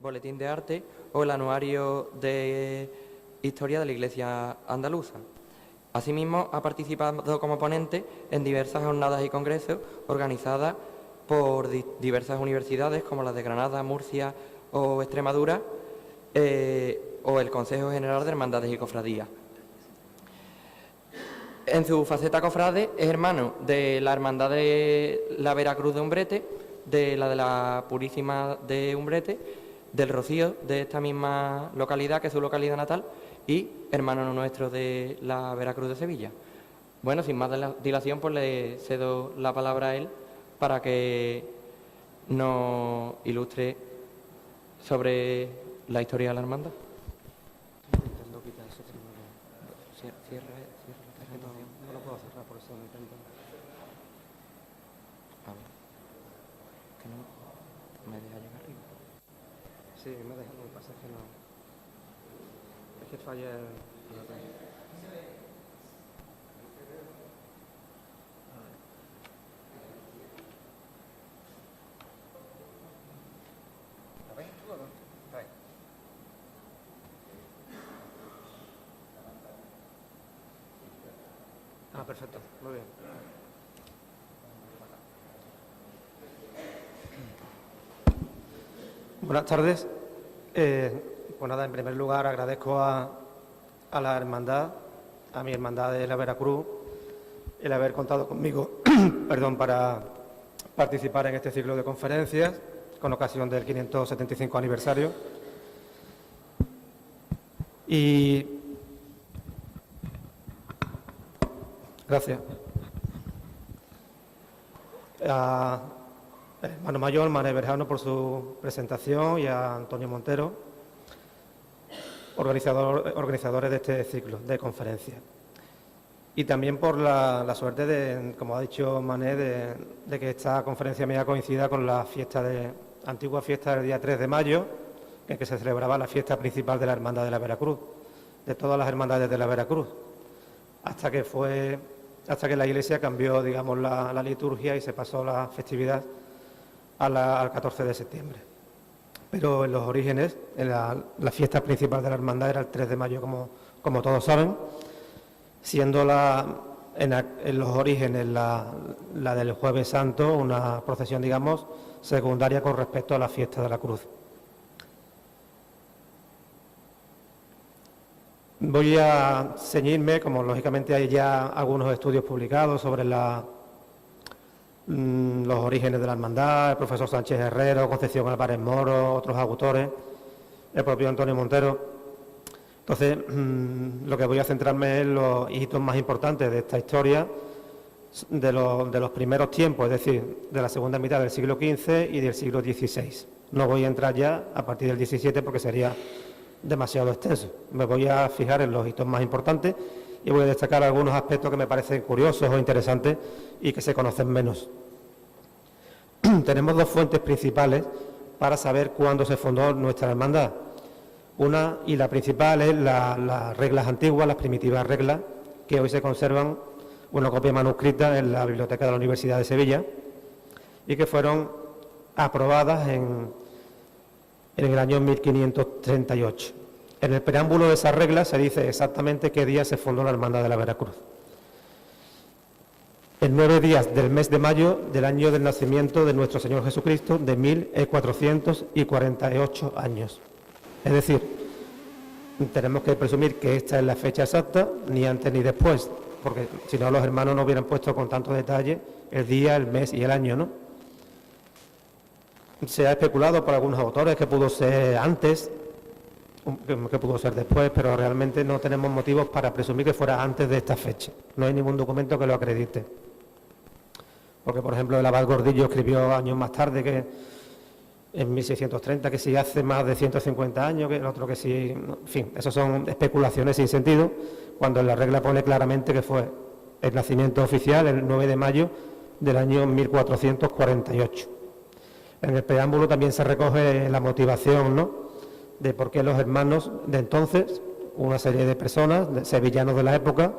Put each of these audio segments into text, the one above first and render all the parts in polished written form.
Boletín de Arte o el Anuario de Historia de la Iglesia Andaluza. Asimismo, ha participado como ponente en diversas jornadas y congresos organizadas por diversas universidades como las de Granada, Murcia o Extremadura o el Consejo General de Hermandades y Cofradías. En su faceta cofrade es hermano de la Hermandad de la Veracruz de Umbrete, de la Purísima de Umbrete, del Rocío de esta misma localidad, que es su localidad natal, y hermano nuestro de la Veracruz de Sevilla. Bueno, sin más dilación, pues le cedo la palabra a él para que nos ilustre sobre la historia de la hermandad. No lo puedo cerrar, por eso lo intento. A ver, que no me deja llegar arriba. Sí, me deja, lo que pasa es que no. Es que falla el. ¿La ves tú o no? Ahí. Ah, perfecto, muy bien. Buenas tardes. Pues nada, en primer lugar agradezco a la hermandad, a mi hermandad de la Veracruz, el haber contado conmigo perdón, para participar en este ciclo de conferencias con ocasión del 575 aniversario. Y gracias. Al hermano mayor, Manuel Berjano, por su presentación, y a Antonio Montero, organizadores de este ciclo de conferencias. Y también por la suerte de, como ha dicho Mané, de que esta conferencia mía coincida con la antigua fiesta del día 3 de mayo, en que se celebraba la fiesta principal de la Hermandad de la Veracruz, de todas las hermandades de la Veracruz, hasta que la Iglesia cambió, digamos, la liturgia y se pasó la festividad al 14 de septiembre. Pero en los orígenes, la fiesta principal de la hermandad era el 3 de mayo, como todos saben, siendo en los orígenes la del Jueves Santo una procesión, digamos, secundaria con respecto a la fiesta de la Cruz. Voy a ceñirme, como lógicamente hay ya algunos estudios publicados sobre los orígenes de la hermandad, el profesor Sánchez Herrero, Concepción Álvarez Moro, otros autores, el propio Antonio Montero. Entonces, lo que voy a centrarme en los hitos más importantes de esta historia, de los primeros tiempos, es decir, de la segunda mitad del siglo XV y del siglo XVI. No voy a entrar ya a partir del XVII porque sería demasiado extenso. Me voy a fijar en los hitos más importantes y voy a destacar algunos aspectos que me parecen curiosos o interesantes y que se conocen menos. Tenemos dos fuentes principales para saber cuándo se fundó nuestra hermandad. Una, y la principal, es las reglas antiguas, las primitivas reglas, que hoy se conservan, una copia manuscrita en la Biblioteca de la Universidad de Sevilla, y que fueron aprobadas en el año 1538. En el preámbulo de esas reglas se dice exactamente qué día se fundó la Hermandad de la Veracruz. En 9 días del mes de mayo del año del nacimiento de nuestro Señor Jesucristo, de 1448 años. Es decir, tenemos que presumir que esta es la fecha exacta, ni antes ni después, porque si no los hermanos no hubieran puesto con tanto detalle el día, el mes y el año, ¿no? Se ha especulado por algunos autores que pudo ser antes, que pudo ser después, pero realmente no tenemos motivos para presumir que fuera antes de esta fecha. No hay ningún documento que lo acredite. Porque, por ejemplo, el abad Gordillo escribió años más tarde, que en 1630, que si hace más de 150 años, que el otro que sí... En fin, eso son especulaciones sin sentido, cuando en la regla pone claramente que fue el nacimiento oficial el 9 de mayo del año 1448. En el preámbulo también se recoge la motivación, ¿no?, de por qué los hermanos de entonces, una serie de personas, sevillanos de la época,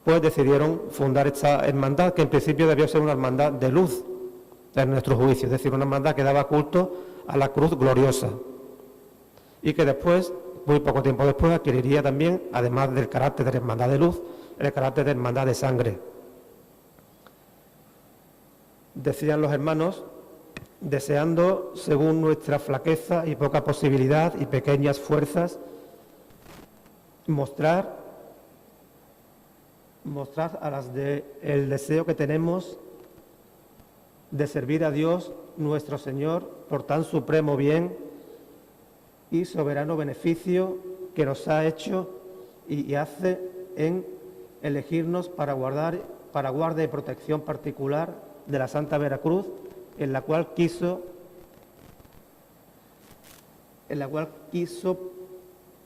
pues decidieron fundar esta hermandad, que en principio debió ser una hermandad de luz, en nuestro juicio, es decir, una hermandad que daba culto a la cruz gloriosa y que después, muy poco tiempo después, adquiriría también, además del carácter de hermandad de luz, el carácter de hermandad de sangre. Decían los hermanos: deseando, según nuestra flaqueza y poca posibilidad y pequeñas fuerzas, mostrar a las el deseo que tenemos de servir a Dios nuestro Señor por tan supremo bien y soberano beneficio que nos ha hecho y hace en elegirnos para guarda y protección particular de la Santa Veracruz, en la cual quiso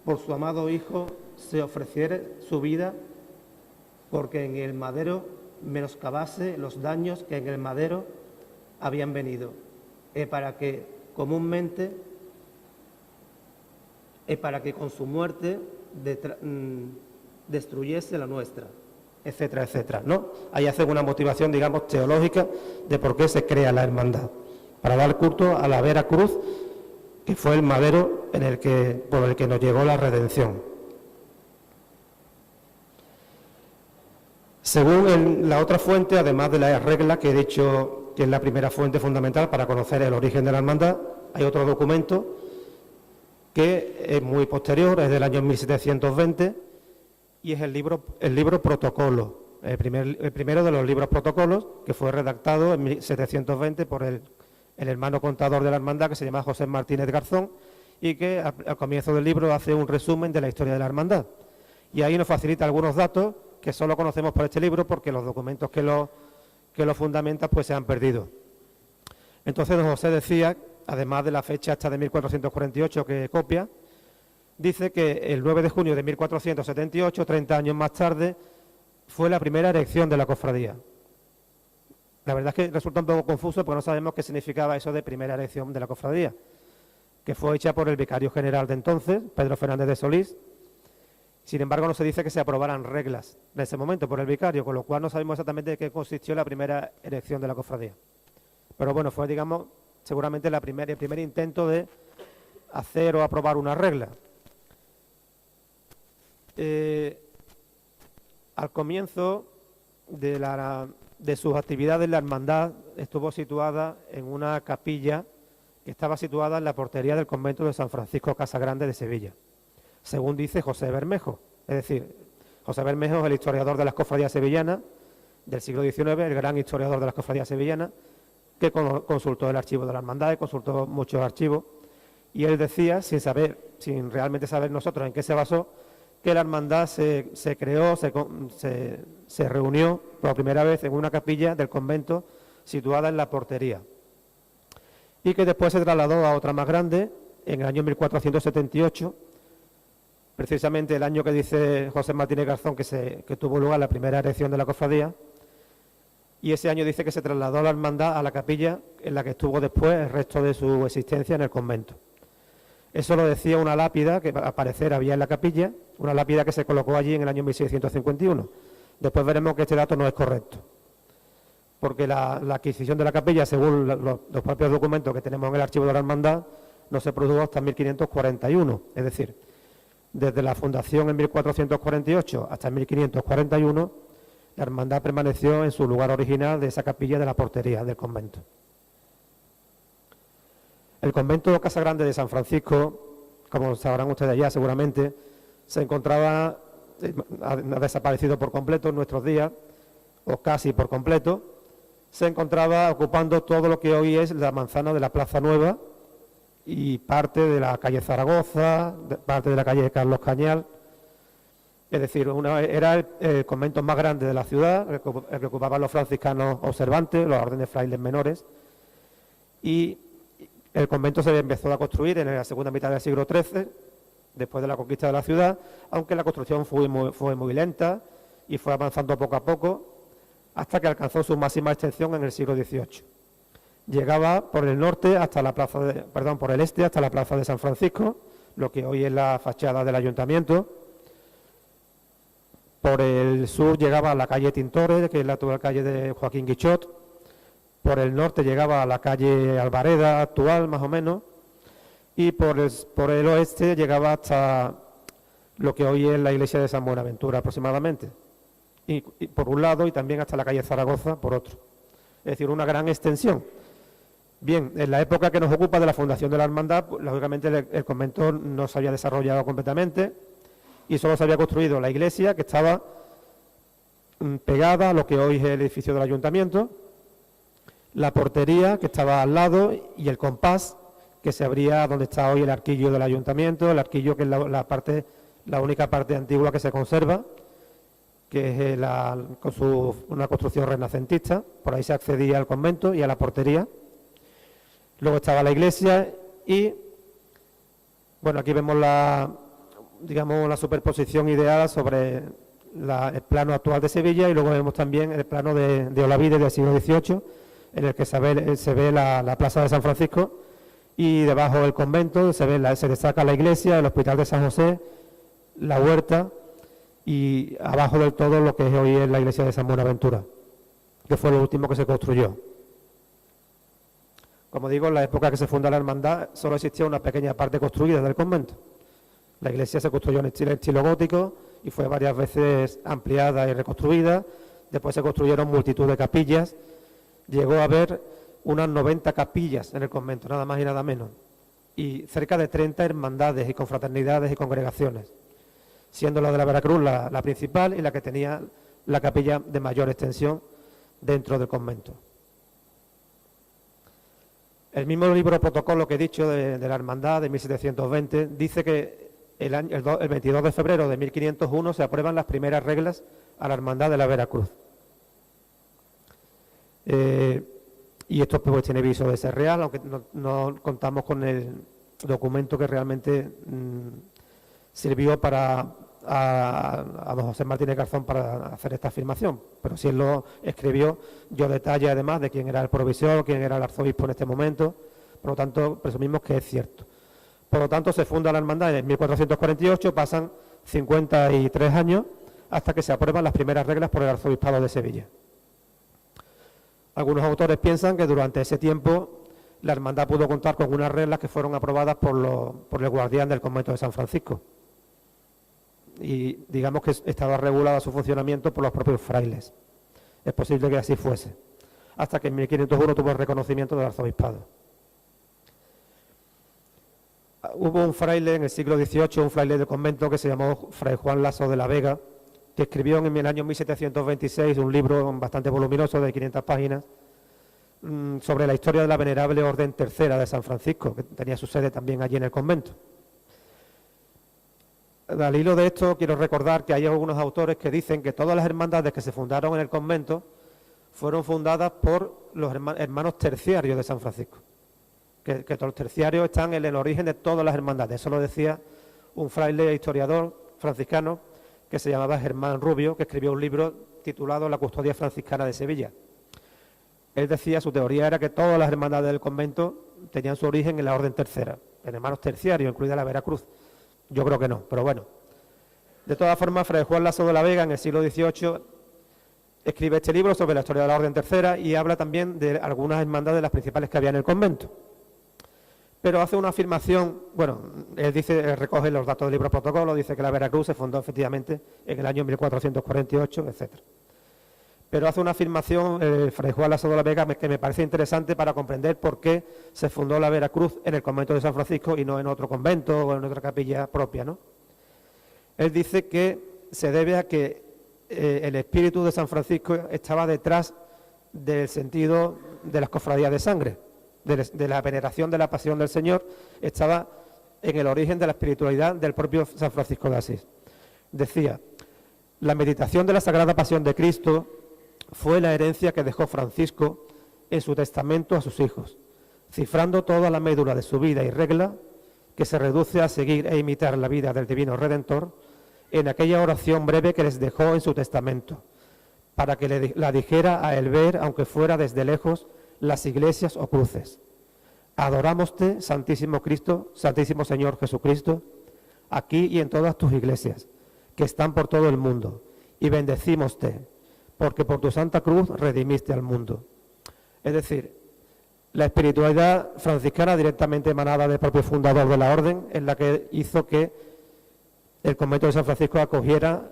por su amado Hijo se ofreciera su vida, porque en el madero menoscabase los daños que en el madero habían venido, para que con su muerte destruyese la nuestra, etcétera, etcétera, ¿no? Ahí hacen una motivación, digamos, teológica de por qué se crea la hermandad, para dar culto a la Veracruz, que fue el madero por el que nos llegó la redención. Según la otra fuente, además de la regla que he dicho que es la primera fuente fundamental para conocer el origen de la hermandad, hay otro documento que es muy posterior, es del año 1720, y es el libro Protocolo, el primero de los libros protocolos, que fue redactado en 1720 por el hermano contador de la hermandad, que se llama José Martínez Garzón, y que al comienzo del libro hace un resumen de la historia de la hermandad. Y ahí nos facilita algunos datos que solo conocemos por este libro, porque los documentos que lo fundamentan pues se han perdido. Entonces don José decía, además de la fecha hasta de 1448 que copia, dice que el 9 de junio de 1478, 30 años más tarde, fue la primera erección de la cofradía. La verdad es que resulta un poco confuso porque no sabemos qué significaba eso de primera erección de la cofradía, que fue hecha por el vicario general de entonces, Pedro Fernández de Solís. Sin embargo, no se dice que se aprobaran reglas en ese momento por el vicario, con lo cual no sabemos exactamente de qué consistió la primera erección de la cofradía. Pero bueno, fue, digamos, seguramente el primer intento de hacer o aprobar una regla. Al comienzo de sus actividades, la hermandad estuvo situada en una capilla que estaba situada en la portería del convento de San Francisco Casagrande de Sevilla, según dice José Bermejo. Es decir, José Bermejo es el historiador de las cofradías sevillanas del siglo XIX, el gran historiador de las cofradías sevillanas, que consultó el archivo de la hermandad, consultó muchos archivos, y él decía, sin realmente saber nosotros en qué se basó, que la hermandad se creó, se reunió por primera vez en una capilla del convento situada en la portería, y que después se trasladó a otra más grande en el año 1478, precisamente el año que dice José Martínez Garzón que tuvo lugar la primera erección de la cofradía, y ese año dice que se trasladó la hermandad a la capilla en la que estuvo después el resto de su existencia en el convento. Eso lo decía una lápida que al parecer había en la capilla, una lápida que se colocó allí en el año 1651. Después veremos que este dato no es correcto, porque la adquisición de la capilla, según los propios documentos que tenemos en el archivo de la hermandad, no se produjo hasta 1541, es decir, desde la fundación en 1448 hasta 1541, la hermandad permaneció en su lugar original de esa capilla de la portería del convento. El convento Casagrande de San Francisco, como sabrán ustedes ya seguramente, se encontraba, ha desaparecido por completo en nuestros días, o casi por completo, se encontraba ocupando todo lo que hoy es la manzana de la Plaza Nueva y parte de la calle Zaragoza, parte de la calle Carlos Cañal. Es decir, era el convento más grande de la ciudad, el que ocupaban los franciscanos observantes, los órdenes frailes menores, y el convento se empezó a construir en la segunda mitad del siglo XIII, después de la conquista de la ciudad, aunque la construcción fue muy lenta y fue avanzando poco a poco, hasta que alcanzó su máxima extensión en el siglo XVIII. Llegaba por el norte hasta por el este hasta la plaza de San Francisco, lo que hoy es la fachada del ayuntamiento. Por el sur llegaba a la calle Tintores, que es la actual calle de Joaquín Guichot. Por el norte llegaba a la calle Albareda actual, más o menos, y por el oeste llegaba hasta lo que hoy es la iglesia de San Buenaventura aproximadamente, y por un lado, y también hasta la calle Zaragoza por otro. Es decir, una gran extensión. Bien, en la época que nos ocupa de la fundación de la hermandad, pues, lógicamente el convento no se había desarrollado completamente y solo se había construido la iglesia, que estaba pegada a lo que hoy es el edificio del ayuntamiento, la portería, que estaba al lado, y el compás, que se abría donde está hoy el arquillo del ayuntamiento, el arquillo que es la única parte antigua que se conserva, que es una construcción renacentista. Por ahí se accedía al convento y a la portería. Luego estaba la iglesia y, bueno, aquí vemos la superposición ideal sobre el plano actual de Sevilla, y luego vemos también el plano de Olavide del siglo XVIII, en el que se ve la plaza de San Francisco, y debajo del convento se destaca la iglesia, el hospital de San José, la huerta, y abajo del todo lo que hoy es la iglesia de San Buenaventura, que fue lo último que se construyó. Como digo, en la época que se funda la hermandad solo existía una pequeña parte construida del convento. La iglesia se construyó en estilo gótico y fue varias veces ampliada y reconstruida. Después se construyeron multitud de capillas. Llegó a haber unas 90 capillas en el convento, nada más y nada menos. Y cerca de 30 hermandades y confraternidades y congregaciones, siendo la de la Veracruz la principal y la que tenía la capilla de mayor extensión dentro del convento. El mismo libro protocolo que he dicho de la hermandad de 1720 dice que el 22 de febrero de 1501 se aprueban las primeras reglas a la hermandad de la Veracruz. Y esto pues tiene viso de ser real, aunque no contamos con el documento que realmente sirvió a don José Martínez Garzón para hacer esta afirmación, pero si él lo escribió, dio detalle además de quién era el provisor, quién era el arzobispo en este momento, por lo tanto presumimos que es cierto. Por lo tanto se funda la hermandad en 1448, pasan 53 años hasta que se aprueban las primeras reglas por el arzobispado de Sevilla. Algunos autores piensan que durante ese tiempo la hermandad pudo contar con unas reglas que fueron aprobadas por el guardián del convento de San Francisco, y digamos que estaba regulada su funcionamiento por los propios frailes. Es posible que así fuese, hasta que en 1501 tuvo el reconocimiento del arzobispado. Hubo un fraile en el siglo XVIII, un fraile del convento que se llamó Fray Juan Laso de la Vega, que escribió en el año 1726 un libro bastante voluminoso de 500 páginas sobre la historia de la venerable Orden Tercera de San Francisco, que tenía su sede también allí en el convento. Al hilo de esto, quiero recordar que hay algunos autores que dicen que todas las hermandades que se fundaron en el convento fueron fundadas por los hermanos terciarios de San Francisco, que los terciarios están en el origen de todas las hermandades. Eso lo decía un fraile historiador franciscano que se llamaba Germán Rubio, que escribió un libro titulado La custodia franciscana de Sevilla. Él decía, su teoría era que todas las hermandades del convento tenían su origen en la Orden Tercera, en hermanos terciarios, incluida la Veracruz. Yo creo que no, pero bueno. De todas formas, Fray Juan Laso de la Vega, en el siglo XVIII, escribe este libro sobre la historia de la Orden Tercera y habla también de algunas hermandades de las principales que había en el convento. Pero hace una afirmación, bueno, él recoge los datos del libro protocolo, dice que la Veracruz se fundó efectivamente en el año 1448, etc. Pero hace una afirmación, Fray Juan Laso de la Vega, que me parece interesante para comprender por qué se fundó la Veracruz en el convento de San Francisco y no en otro convento o en otra capilla propia, ¿no? Él dice que se debe a que el espíritu de San Francisco estaba detrás del sentido de las cofradías de sangre, de la veneración de la pasión del Señor, estaba en el origen de la espiritualidad del propio San Francisco de Asís. Decía, la meditación de la Sagrada Pasión de Cristo fue la herencia que dejó Francisco en su testamento a sus hijos, cifrando toda la médula de su vida y regla, que se reduce a seguir e imitar la vida del Divino Redentor, en aquella oración breve que les dejó en su testamento, para que la dijera a el ver, aunque fuera desde lejos, las iglesias o cruces. Adorámoste, Santísimo Cristo, Santísimo Señor Jesucristo, aquí y en todas tus iglesias, que están por todo el mundo, y bendecímoste, porque por tu Santa Cruz redimiste al mundo. Es decir, la espiritualidad franciscana directamente emanada del propio fundador de la orden es la que hizo que el convento de San Francisco acogiera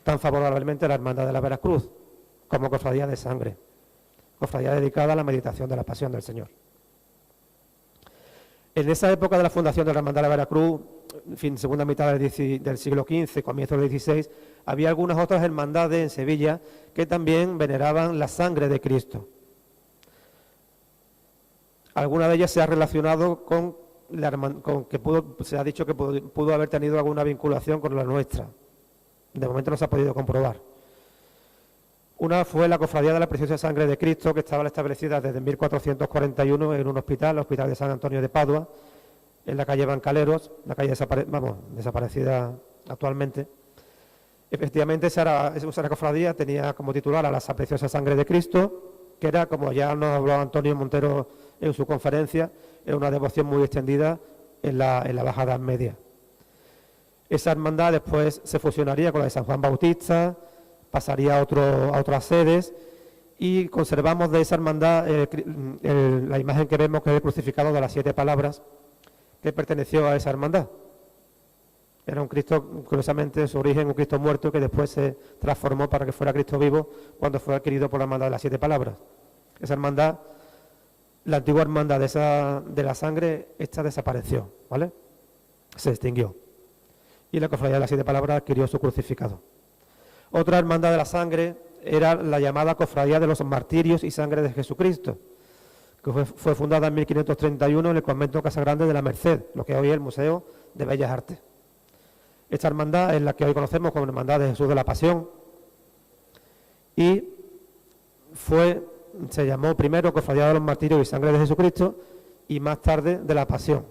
tan favorablemente a la Hermandad de la Veracruz como cofradía de sangre, cofradía dedicada a la meditación de la pasión del Señor. En esa época de la fundación de la Hermandad de la Veracruz, en fin, segunda mitad del siglo XV, comienzo del XVI, había algunas otras hermandades en Sevilla que también veneraban la sangre de Cristo. Alguna de ellas se ha relacionado con que se ha dicho que pudo haber tenido alguna vinculación con la nuestra. De momento no se ha podido comprobar. Una fue la Cofradía de la Preciosa Sangre de Cristo, que estaba establecida desde 1441 en un hospital, el Hospital de San Antonio de Padua, en la calle Bancaleros, la calle desaparecida actualmente. Efectivamente, esa cofradía tenía como titular a la Preciosa Sangre de Cristo, que era, como ya nos habló Antonio Montero en su conferencia, era una devoción muy extendida en la Baja Edad Media. Esa hermandad después se fusionaría con la de San Juan Bautista, pasaría a otras sedes y conservamos de esa hermandad la imagen que vemos, que es el crucificado de las 7 palabras, que perteneció a esa hermandad. Era un Cristo, curiosamente, en su origen, un Cristo muerto que después se transformó para que fuera Cristo vivo cuando fue adquirido por la hermandad de las 7 palabras. Esa hermandad, la antigua hermandad de la sangre, esta desapareció, ¿vale? Se extinguió. Y la cofradía de las 7 palabras adquirió su crucificado. Otra hermandad de la sangre era la llamada Cofradía de los Martirios y Sangre de Jesucristo, que fue fundada en 1531 en el convento Casagrande de la Merced, lo que hoy es el Museo de Bellas Artes. Esta hermandad es la que hoy conocemos como Hermandad de Jesús de la Pasión y se llamó primero Cofradía de los Martirios y Sangre de Jesucristo y más tarde de la Pasión,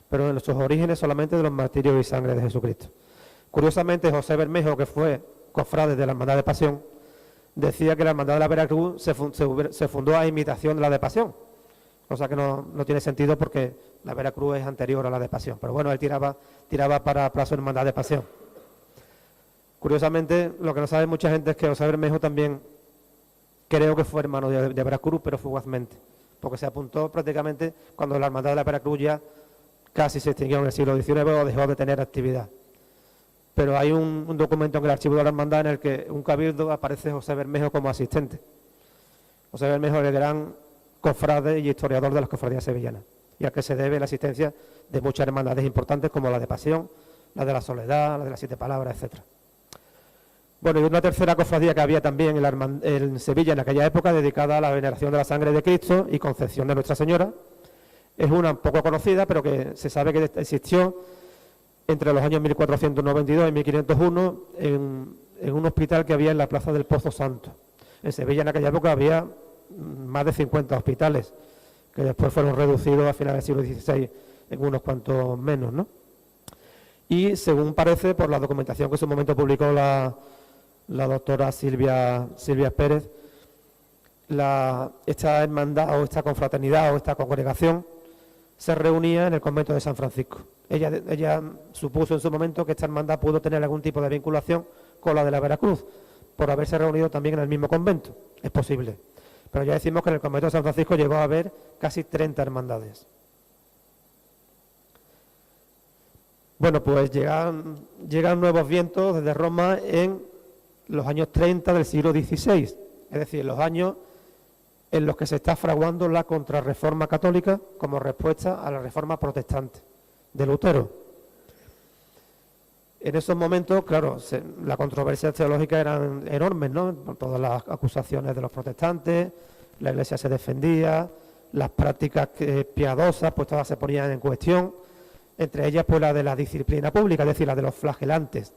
pero en sus orígenes solamente de los Martirios y Sangre de Jesucristo. Curiosamente, José Bermejo, que fue cofrade de la Hermandad de Pasión, decía que la Hermandad de la Veracruz se fundó a imitación de la de Pasión, cosa que no tiene sentido porque la Veracruz es anterior a la de Pasión, pero bueno, él tiraba para su Hermandad de Pasión. Curiosamente, lo que no sabe mucha gente es que José Bermejo también creo que fue hermano de Veracruz, pero fugazmente, porque se apuntó prácticamente cuando la Hermandad de la Veracruz ya casi se extinguió en el siglo XIX o dejó de tener actividad. Pero hay un documento en el archivo de la hermandad en el que un cabildo aparece José Bermejo como asistente. José Bermejo es el gran cofrade y historiador de las cofradías sevillanas, y a que se debe la asistencia de muchas hermandades importantes como la de Pasión, la de la Soledad, la de las 7 palabras, etcétera. Bueno, y una tercera cofradía que había también en Sevilla en aquella época, dedicada a la veneración de la sangre de Cristo y Concepción de Nuestra Señora. Es una poco conocida, pero que se sabe que existió entre los años 1492 y 1501 en un hospital que había en la Plaza del Pozo Santo. En Sevilla en aquella época había más de 50 hospitales, que después fueron reducidos a finales del siglo XVI en unos cuantos menos, ¿no? Y según parece, por la documentación que en su momento publicó la doctora Silvia Pérez, esta hermandad o esta confraternidad o esta congregación se reunía en el convento de San Francisco. Ella supuso en su momento que esta hermandad pudo tener algún tipo de vinculación con la de la Veracruz, por haberse reunido también en el mismo convento. Es posible. Pero ya decimos que en el convento de San Francisco llegó a haber casi 30 hermandades. Bueno, pues llegan nuevos vientos desde Roma en los años 30 del siglo XVI, es decir, los años en los que se está fraguando la contrarreforma católica como respuesta a la reforma protestante de Lutero. En esos momentos, claro, las controversias teológicas eran enormes, ¿no? Por todas las acusaciones de los protestantes, la Iglesia se defendía, las prácticas piadosas, pues todas se ponían en cuestión, entre ellas pues la de la disciplina pública, es decir, la de los flagelantes.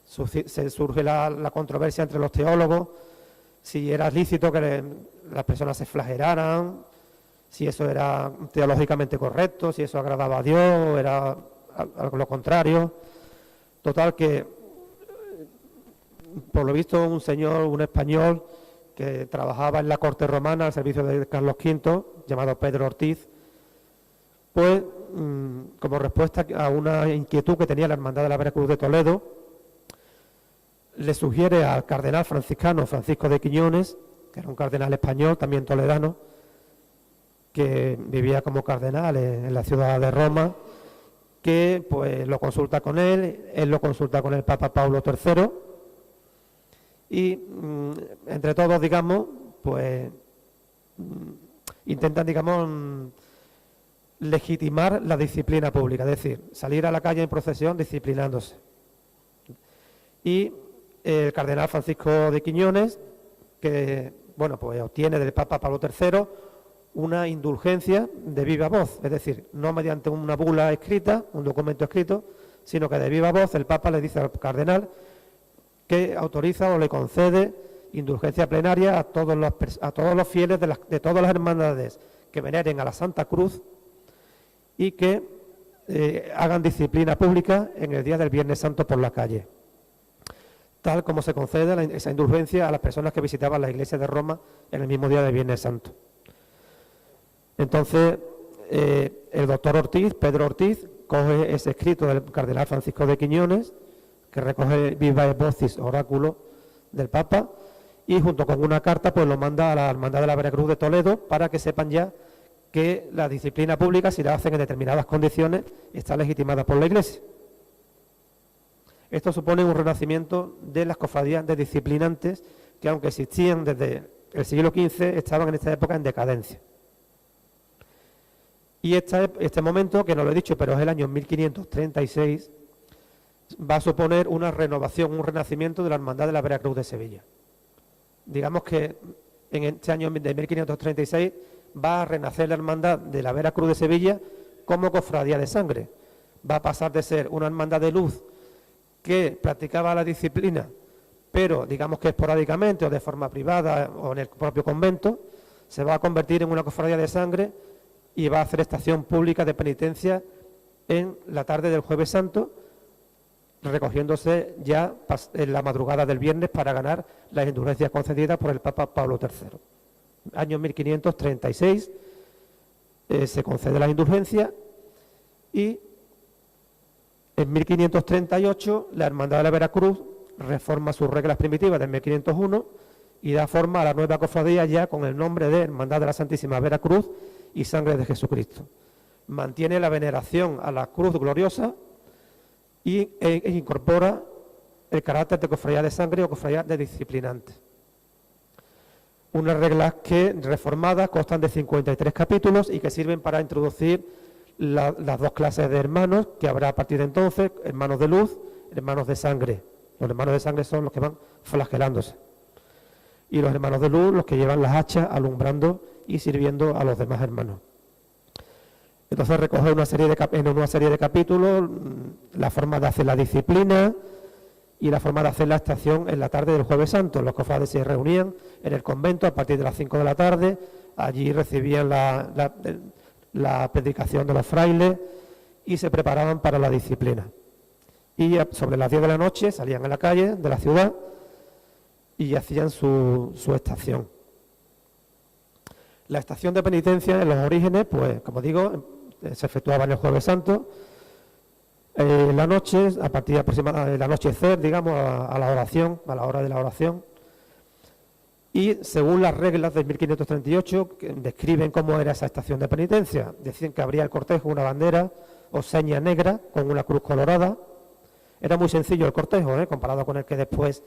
Surge la controversia entre los teólogos, si era lícito que las personas se flagelaran, si eso era teológicamente correcto, si eso agradaba a Dios o era algo lo contrario. Total que, por lo visto, un español que trabajaba en la corte romana al servicio de Carlos V, llamado Pedro Ortiz, pues, como respuesta a una inquietud que tenía la Hermandad de la Veracruz de Toledo, le sugiere al cardenal franciscano Francisco de Quiñones que era un cardenal español, también toledano, que vivía como cardenal en la ciudad de Roma, que pues lo consulta con él lo consulta con el Papa Pablo III y entre todos, digamos, pues intentan, digamos, legitimar la disciplina pública, es decir, salir a la calle en procesión disciplinándose. Y el cardenal Francisco de Quiñones, que, bueno, pues obtiene del Papa Pablo III una indulgencia de viva voz, es decir, no mediante una bula escrita, un documento escrito, sino que de viva voz el Papa le dice al cardenal que autoriza o le concede indulgencia plenaria a todos los fieles de todas las hermandades que veneren a la Santa Cruz y que hagan disciplina pública en el día del Viernes Santo por la calle, tal como se concede esa indulgencia a las personas que visitaban la iglesia de Roma en el mismo día del Viernes Santo. Entonces, el doctor Ortiz, Pedro Ortiz, coge ese escrito del cardenal Francisco de Quiñones, que recoge viva vocis oráculo del Papa, y junto con una carta pues lo manda a la Hermandad de la Veracruz de Toledo para que sepan ya que la disciplina pública, si la hacen en determinadas condiciones, está legitimada por la Iglesia. Esto supone un renacimiento de las cofradías de disciplinantes que, aunque existían desde el siglo XV, estaban en esta época en decadencia. Y este momento, que no lo he dicho, pero es el año 1536, va a suponer una renovación, un renacimiento de la Hermandad de la Veracruz de Sevilla. Digamos que en este año de 1536 va a renacer la Hermandad de la Veracruz de Sevilla como cofradía de sangre. Va a pasar de ser una hermandad de luz que practicaba la disciplina, pero digamos que esporádicamente o de forma privada o en el propio convento, se va a convertir en una cofradía de sangre y va a hacer estación pública de penitencia en la tarde del Jueves Santo, recogiéndose ya en la madrugada del viernes para ganar las indulgencias concedidas por el Papa Pablo III. Año 1536 se concede la indulgencia y en 1538 la Hermandad de la Veracruz reforma sus reglas primitivas de 1501 y da forma a la nueva cofradía ya con el nombre de Hermandad de la Santísima Veracruz y Sangre de Jesucristo. Mantiene la veneración a la cruz gloriosa e incorpora el carácter de cofradía de sangre o cofradía de disciplinante. Unas reglas que, reformadas, constan de 53 capítulos y que sirven para introducir las dos clases de hermanos que habrá a partir de entonces, hermanos de luz, hermanos de sangre. Los hermanos de sangre son los que van flagelándose. Y los hermanos de luz, los que llevan las hachas alumbrando y sirviendo a los demás hermanos. Entonces recoge en una serie de capítulos la forma de hacer la disciplina y la forma de hacer la estación en la tarde del Jueves Santo. Los cofrades se reunían en el convento a partir de las 5 de la tarde, allí recibían la predicación de los frailes y se preparaban para la disciplina. Y sobre las 10 de la noche salían a la calle de la ciudad y hacían su estación. La estación de penitencia en los orígenes, pues como digo, se efectuaba en el Jueves Santo, la noche, a partir del anochecer, digamos, a la oración, a la hora de la oración, y según las reglas de 1538, que describen cómo era esa estación de penitencia. Decían que abría el cortejo una bandera o seña negra con una cruz colorada. Era muy sencillo el cortejo, comparado con el que después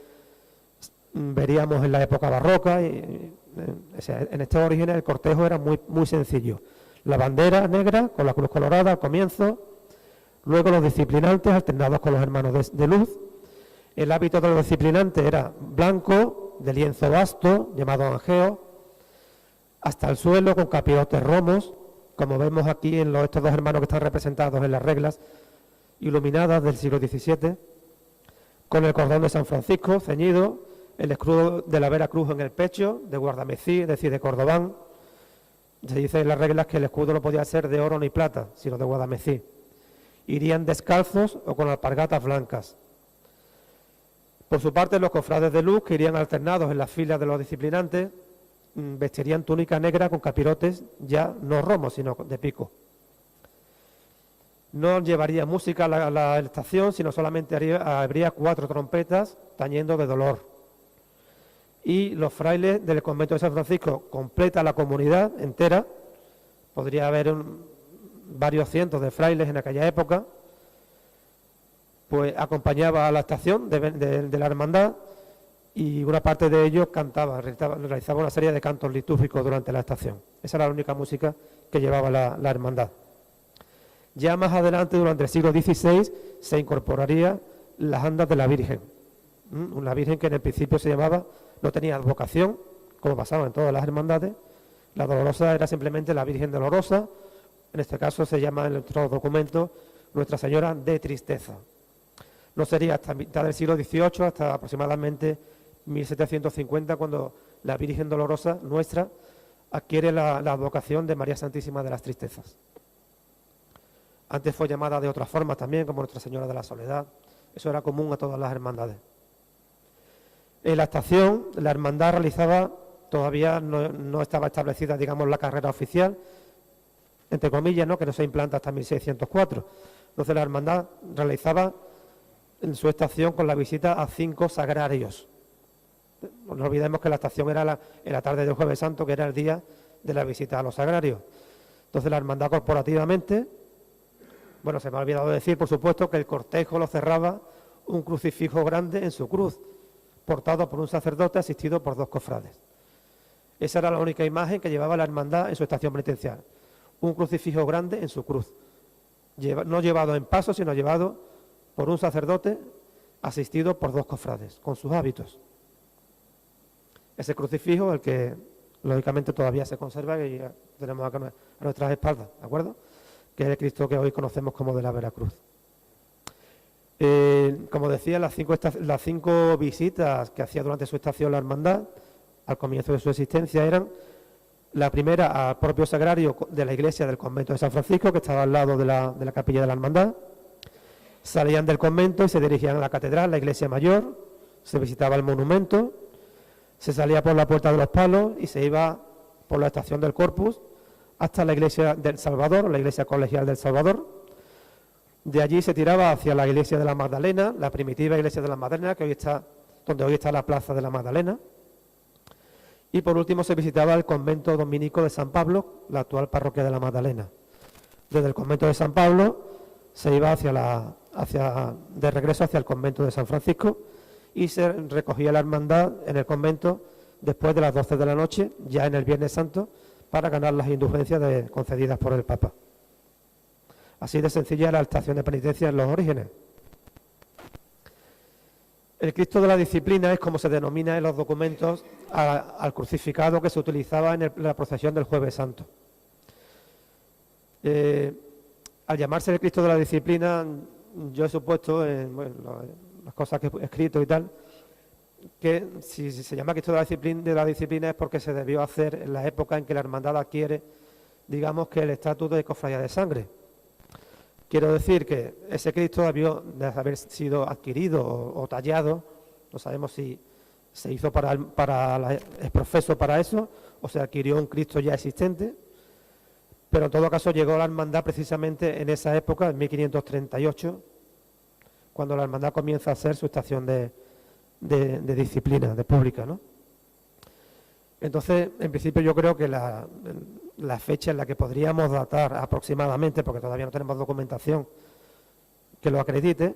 veríamos en la época barroca. En estos orígenes el cortejo era muy, muy sencillo. La bandera negra con la cruz colorada al comienzo, luego los disciplinantes alternados con los hermanos de luz. El hábito de los disciplinantes era blanco, de lienzo vasto, llamado angeo, hasta el suelo con capirotes romos, como vemos aquí en estos dos hermanos que están representados en las reglas iluminadas del siglo XVII, con el cordón de San Francisco ceñido, el escudo de la Veracruz en el pecho, de guardamecí, es decir, de cordobán. Se dice en las reglas que el escudo no podía ser de oro ni plata, sino de guardamecí. Irían descalzos o con alpargatas blancas. Por su parte, los cofrades de luz, que irían alternados en las filas de los disciplinantes, vestirían túnica negra con capirotes ya no romos, sino de pico. No llevaría música a la estación, sino solamente habría 4 trompetas tañendo de dolor. y los frailes del convento de San Francisco completa la comunidad entera. Podría haber varios cientos de frailes en aquella época, pues acompañaba a la estación de la hermandad, y una parte de ellos cantaba, realizaba una serie de cantos litúrgicos durante la estación. Esa era la única música que llevaba la hermandad. Ya más adelante, durante el siglo XVI, se incorporaría las andas de la Virgen. Una Virgen que en el principio se llamaba, no tenía advocación, como pasaba en todas las hermandades. La Dolorosa era simplemente la Virgen Dolorosa. En este caso se llama en nuestros documentos Nuestra Señora de Tristeza. No sería hasta mitad del siglo XVIII, hasta aproximadamente 1750, cuando la Virgen Dolorosa nuestra adquiere la advocación de María Santísima de las Tristezas. Antes fue llamada de otras formas también, como Nuestra Señora de la Soledad. Eso era común a todas las hermandades. En la estación, la hermandad realizaba, todavía no estaba establecida, digamos, la carrera oficial, entre comillas, ¿no?, que no se implanta hasta 1604. Entonces la hermandad realizaba en su estación con la visita a 5 sagrarios. No olvidemos que la estación era en la tarde del Jueves Santo, que era el día de la visita a los sagrarios. Entonces la hermandad corporativamente, bueno, se me ha olvidado decir, por supuesto, que el cortejo lo cerraba un crucifijo grande en su cruz, portado por un sacerdote asistido por 2 cofrades. Esa era la única imagen que llevaba la hermandad en su estación penitencial. Un crucifijo grande en su cruz. No llevado en paso, sino llevado por un sacerdote asistido por 2 cofrades, con sus hábitos. Ese crucifijo, el que lógicamente todavía se conserva y tenemos acá a nuestras espaldas, ¿de acuerdo?, que es el Cristo que hoy conocemos como de la Veracruz. Como decía, las 5 visitas que hacía durante su estación la hermandad, al comienzo de su existencia, eran: la primera al propio sagrario de la iglesia del convento de San Francisco, que estaba al lado de la capilla de la hermandad. Salían del convento y se dirigían a la catedral, la iglesia mayor, se visitaba el monumento, se salía por la Puerta de los Palos y se iba por la estación del Corpus hasta la iglesia del Salvador, la iglesia colegial del Salvador. De allí se tiraba hacia la iglesia de la Magdalena, la primitiva iglesia de la Magdalena, donde hoy está la plaza de la Magdalena. Y por último se visitaba el convento dominico de San Pablo, la actual parroquia de la Magdalena. Desde el convento de San Pablo se iba de regreso hacia el convento de San Francisco, y se recogía la hermandad en el convento después de las 12 de la noche, ya en el Viernes Santo, para ganar las indulgencias concedidas por el Papa. Así de sencilla la estación de penitencia en los orígenes. El Cristo de la Disciplina es como se denomina en los documentos al crucificado que se utilizaba en la procesión del Jueves Santo. Al llamarse el Cristo de la Disciplina, yo he supuesto, las cosas que he escrito y tal, que si se llama Cristo de la Disciplina es porque se debió hacer en la época en que la hermandad adquiere, digamos, que el estatus de cofradía de sangre. Quiero decir que ese Cristo debió de haber sido adquirido o tallado, no sabemos si se hizo es profeso para eso, o se adquirió un Cristo ya existente, pero en todo caso llegó la hermandad precisamente en esa época, en 1538, cuando la hermandad comienza a hacer su estación de disciplina, de pública, ¿no? Entonces, en principio yo creo que la fecha en la que podríamos datar aproximadamente, porque todavía no tenemos documentación que lo acredite,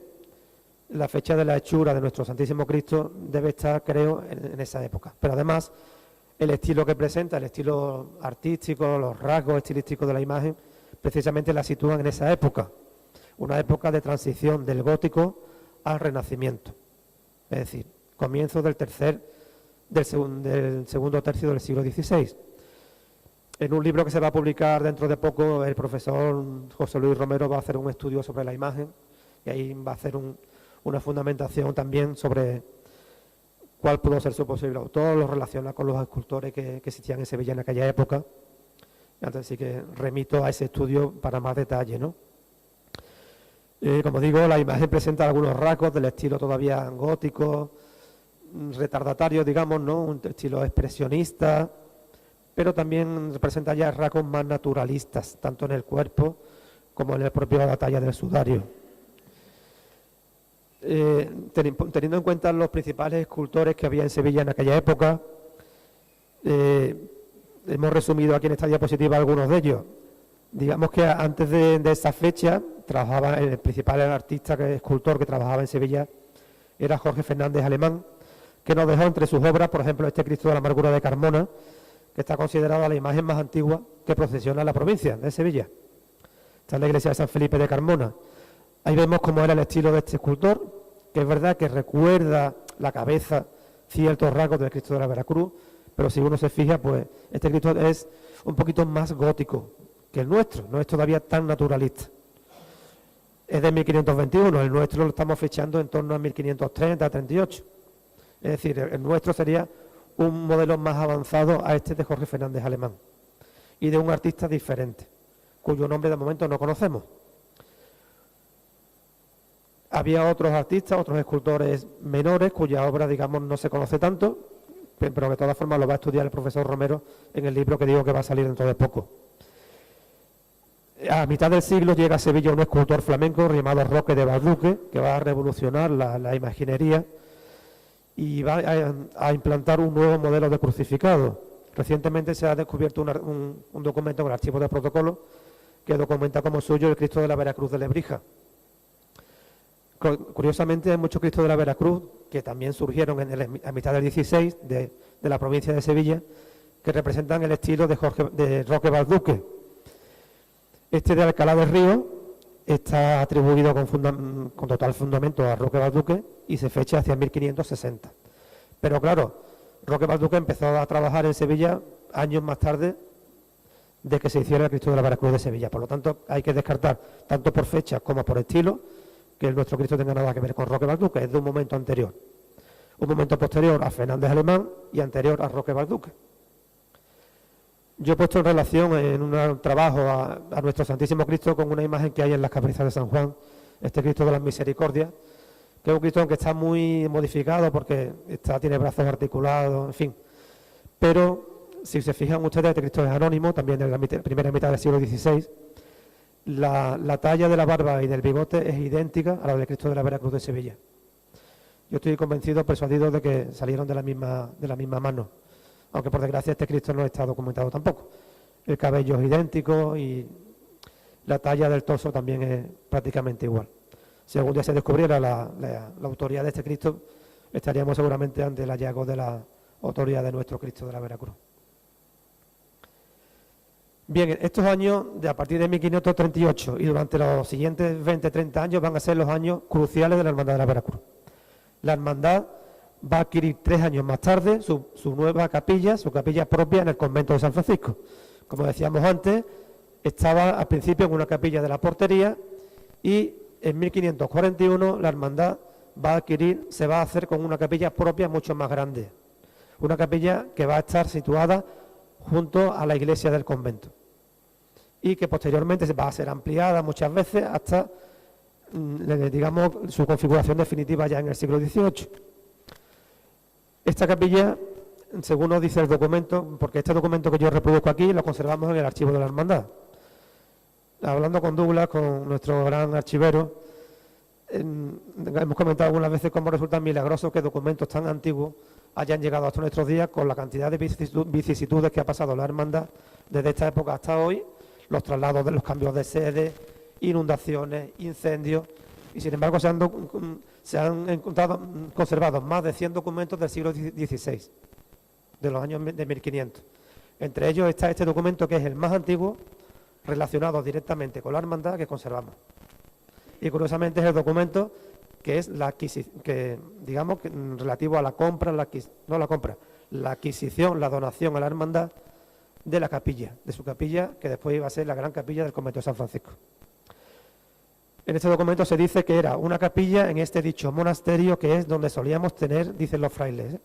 la fecha de la hechura de nuestro Santísimo Cristo debe estar, creo, en esa época. Pero además, el estilo que presenta, el estilo artístico, los rasgos estilísticos de la imagen, precisamente la sitúan en esa época, una época de transición del gótico al renacimiento, es decir, comienzo del segundo tercio del siglo XVI. En un libro que se va a publicar dentro de poco, el profesor José Luis Romero va a hacer un estudio sobre la imagen y ahí va a hacer una fundamentación también sobre cuál pudo ser su posible autor, lo relaciona con los escultores que existían en Sevilla en aquella época. Así que remito a ese estudio para más detalle, ¿no? Como digo, la imagen presenta algunos rasgos del estilo todavía gótico, retardatario, digamos, ¿no? Un estilo expresionista, pero también presenta ya rasgos más naturalistas, tanto en el cuerpo como en la propia talla del sudario. teniendo en cuenta los principales escultores que había en Sevilla en aquella época, hemos resumido aquí en esta diapositiva algunos de ellos. Digamos que antes de esa fecha, trabajaba el principal artista, escultor que trabajaba en Sevilla, era Jorge Fernández Alemán, que nos dejó entre sus obras, por ejemplo, este Cristo de la Amargura de Carmona, que está considerada la imagen más antigua que procesiona en la provincia de Sevilla. Está en la iglesia de San Felipe de Carmona. Ahí vemos cómo era el estilo de este escultor, que es verdad que recuerda la cabeza ciertos rasgos del Cristo de la Veracruz, pero si uno se fija, pues este Cristo es un poquito más gótico que el nuestro, no es todavía tan naturalista. Es de 1521, el nuestro lo estamos fechando en torno a 1530, 38. Es decir, el nuestro sería un modelo más avanzado a este de Jorge Fernández Alemán y de un artista diferente, cuyo nombre de momento no conocemos. Había otros artistas, otros escultores menores, cuya obra, digamos, no se conoce tanto, pero que de todas formas lo va a estudiar el profesor Romero en el libro que digo que va a salir dentro de poco. A mitad del siglo llega a Sevilla un escultor flamenco llamado Roque de Balduque, que va a revolucionar la imaginería y va a implantar un nuevo modelo de crucificado. Recientemente se ha descubierto un documento en el archivo de protocolo que documenta como suyo el Cristo de la Veracruz de Lebrija. Curiosamente, hay muchos Cristos de la Veracruz que también surgieron a mitad del 16 de la provincia de Sevilla, que representan el estilo de Roque Balduque. Este de Alcalá del Río está atribuido con total fundamento a Roque Balduque y se fecha hacia 1560. Pero claro, Roque Balduque empezó a trabajar en Sevilla años más tarde de que se hiciera el Cristo de la Veracruz de Sevilla. Por lo tanto, hay que descartar, tanto por fecha como por estilo, que nuestro Cristo tenga nada que ver con Roque Balduque, es de un momento anterior. Un momento posterior a Fernández Alemán y anterior a Roque Balduque. Yo he puesto en relación en un trabajo a nuestro Santísimo Cristo con una imagen que hay en las cabezas de San Juan, este Cristo de las Misericordias, que es un Cristo que está muy modificado porque tiene brazos articulados, en fin. Pero, si se fijan ustedes, este Cristo es anónimo, también en la primera mitad del siglo XVI. La talla de la barba y del bigote es idéntica a la del Cristo de la Veracruz de Sevilla. Yo estoy convencido, persuadido de que salieron de la misma mano, aunque por desgracia este Cristo no está documentado tampoco. El cabello es idéntico y la talla del torso también es prácticamente igual. Si algún día se descubriera la autoría de este Cristo, estaríamos seguramente ante el hallazgo de la autoría de nuestro Cristo de la Veracruz. Bien, estos años, a partir de 1538 y durante los siguientes 20-30 años, van a ser los años cruciales de la Hermandad de la Veracruz. La Hermandad va a adquirir 3 años más tarde su nueva capilla, su capilla propia en el convento de San Francisco. Como decíamos antes, estaba al principio en una capilla de la Portería y en 1541 la Hermandad se va a hacer con una capilla propia mucho más grande. Una capilla que va a estar situada junto a la iglesia del convento y que posteriormente va a ser ampliada muchas veces hasta, digamos, su configuración definitiva ya en el siglo XVIII. Esta capilla, según nos dice el documento, porque este documento que yo reproduzco aquí lo conservamos en el archivo de la Hermandad. Hablando con Douglas, con nuestro gran archivero, hemos comentado algunas veces cómo resulta milagroso que documentos tan antiguos hayan llegado hasta nuestros días con la cantidad de vicisitudes que ha pasado la Hermandad desde esta época hasta hoy, los traslados de los cambios de sede, inundaciones, incendios, y sin embargo se han encontrado conservados más de 100 documentos del siglo XVI, de los años de 1500. Entre ellos está este documento que es el más antiguo relacionado directamente con la Hermandad que conservamos. Y curiosamente es el documento que es relativo a la compra, la adquisición, la donación a la Hermandad de la capilla, de su capilla, que después iba a ser la gran capilla del convento de San Francisco. En este documento se dice que era una capilla en este dicho monasterio, que es donde solíamos tener, dicen los frailes,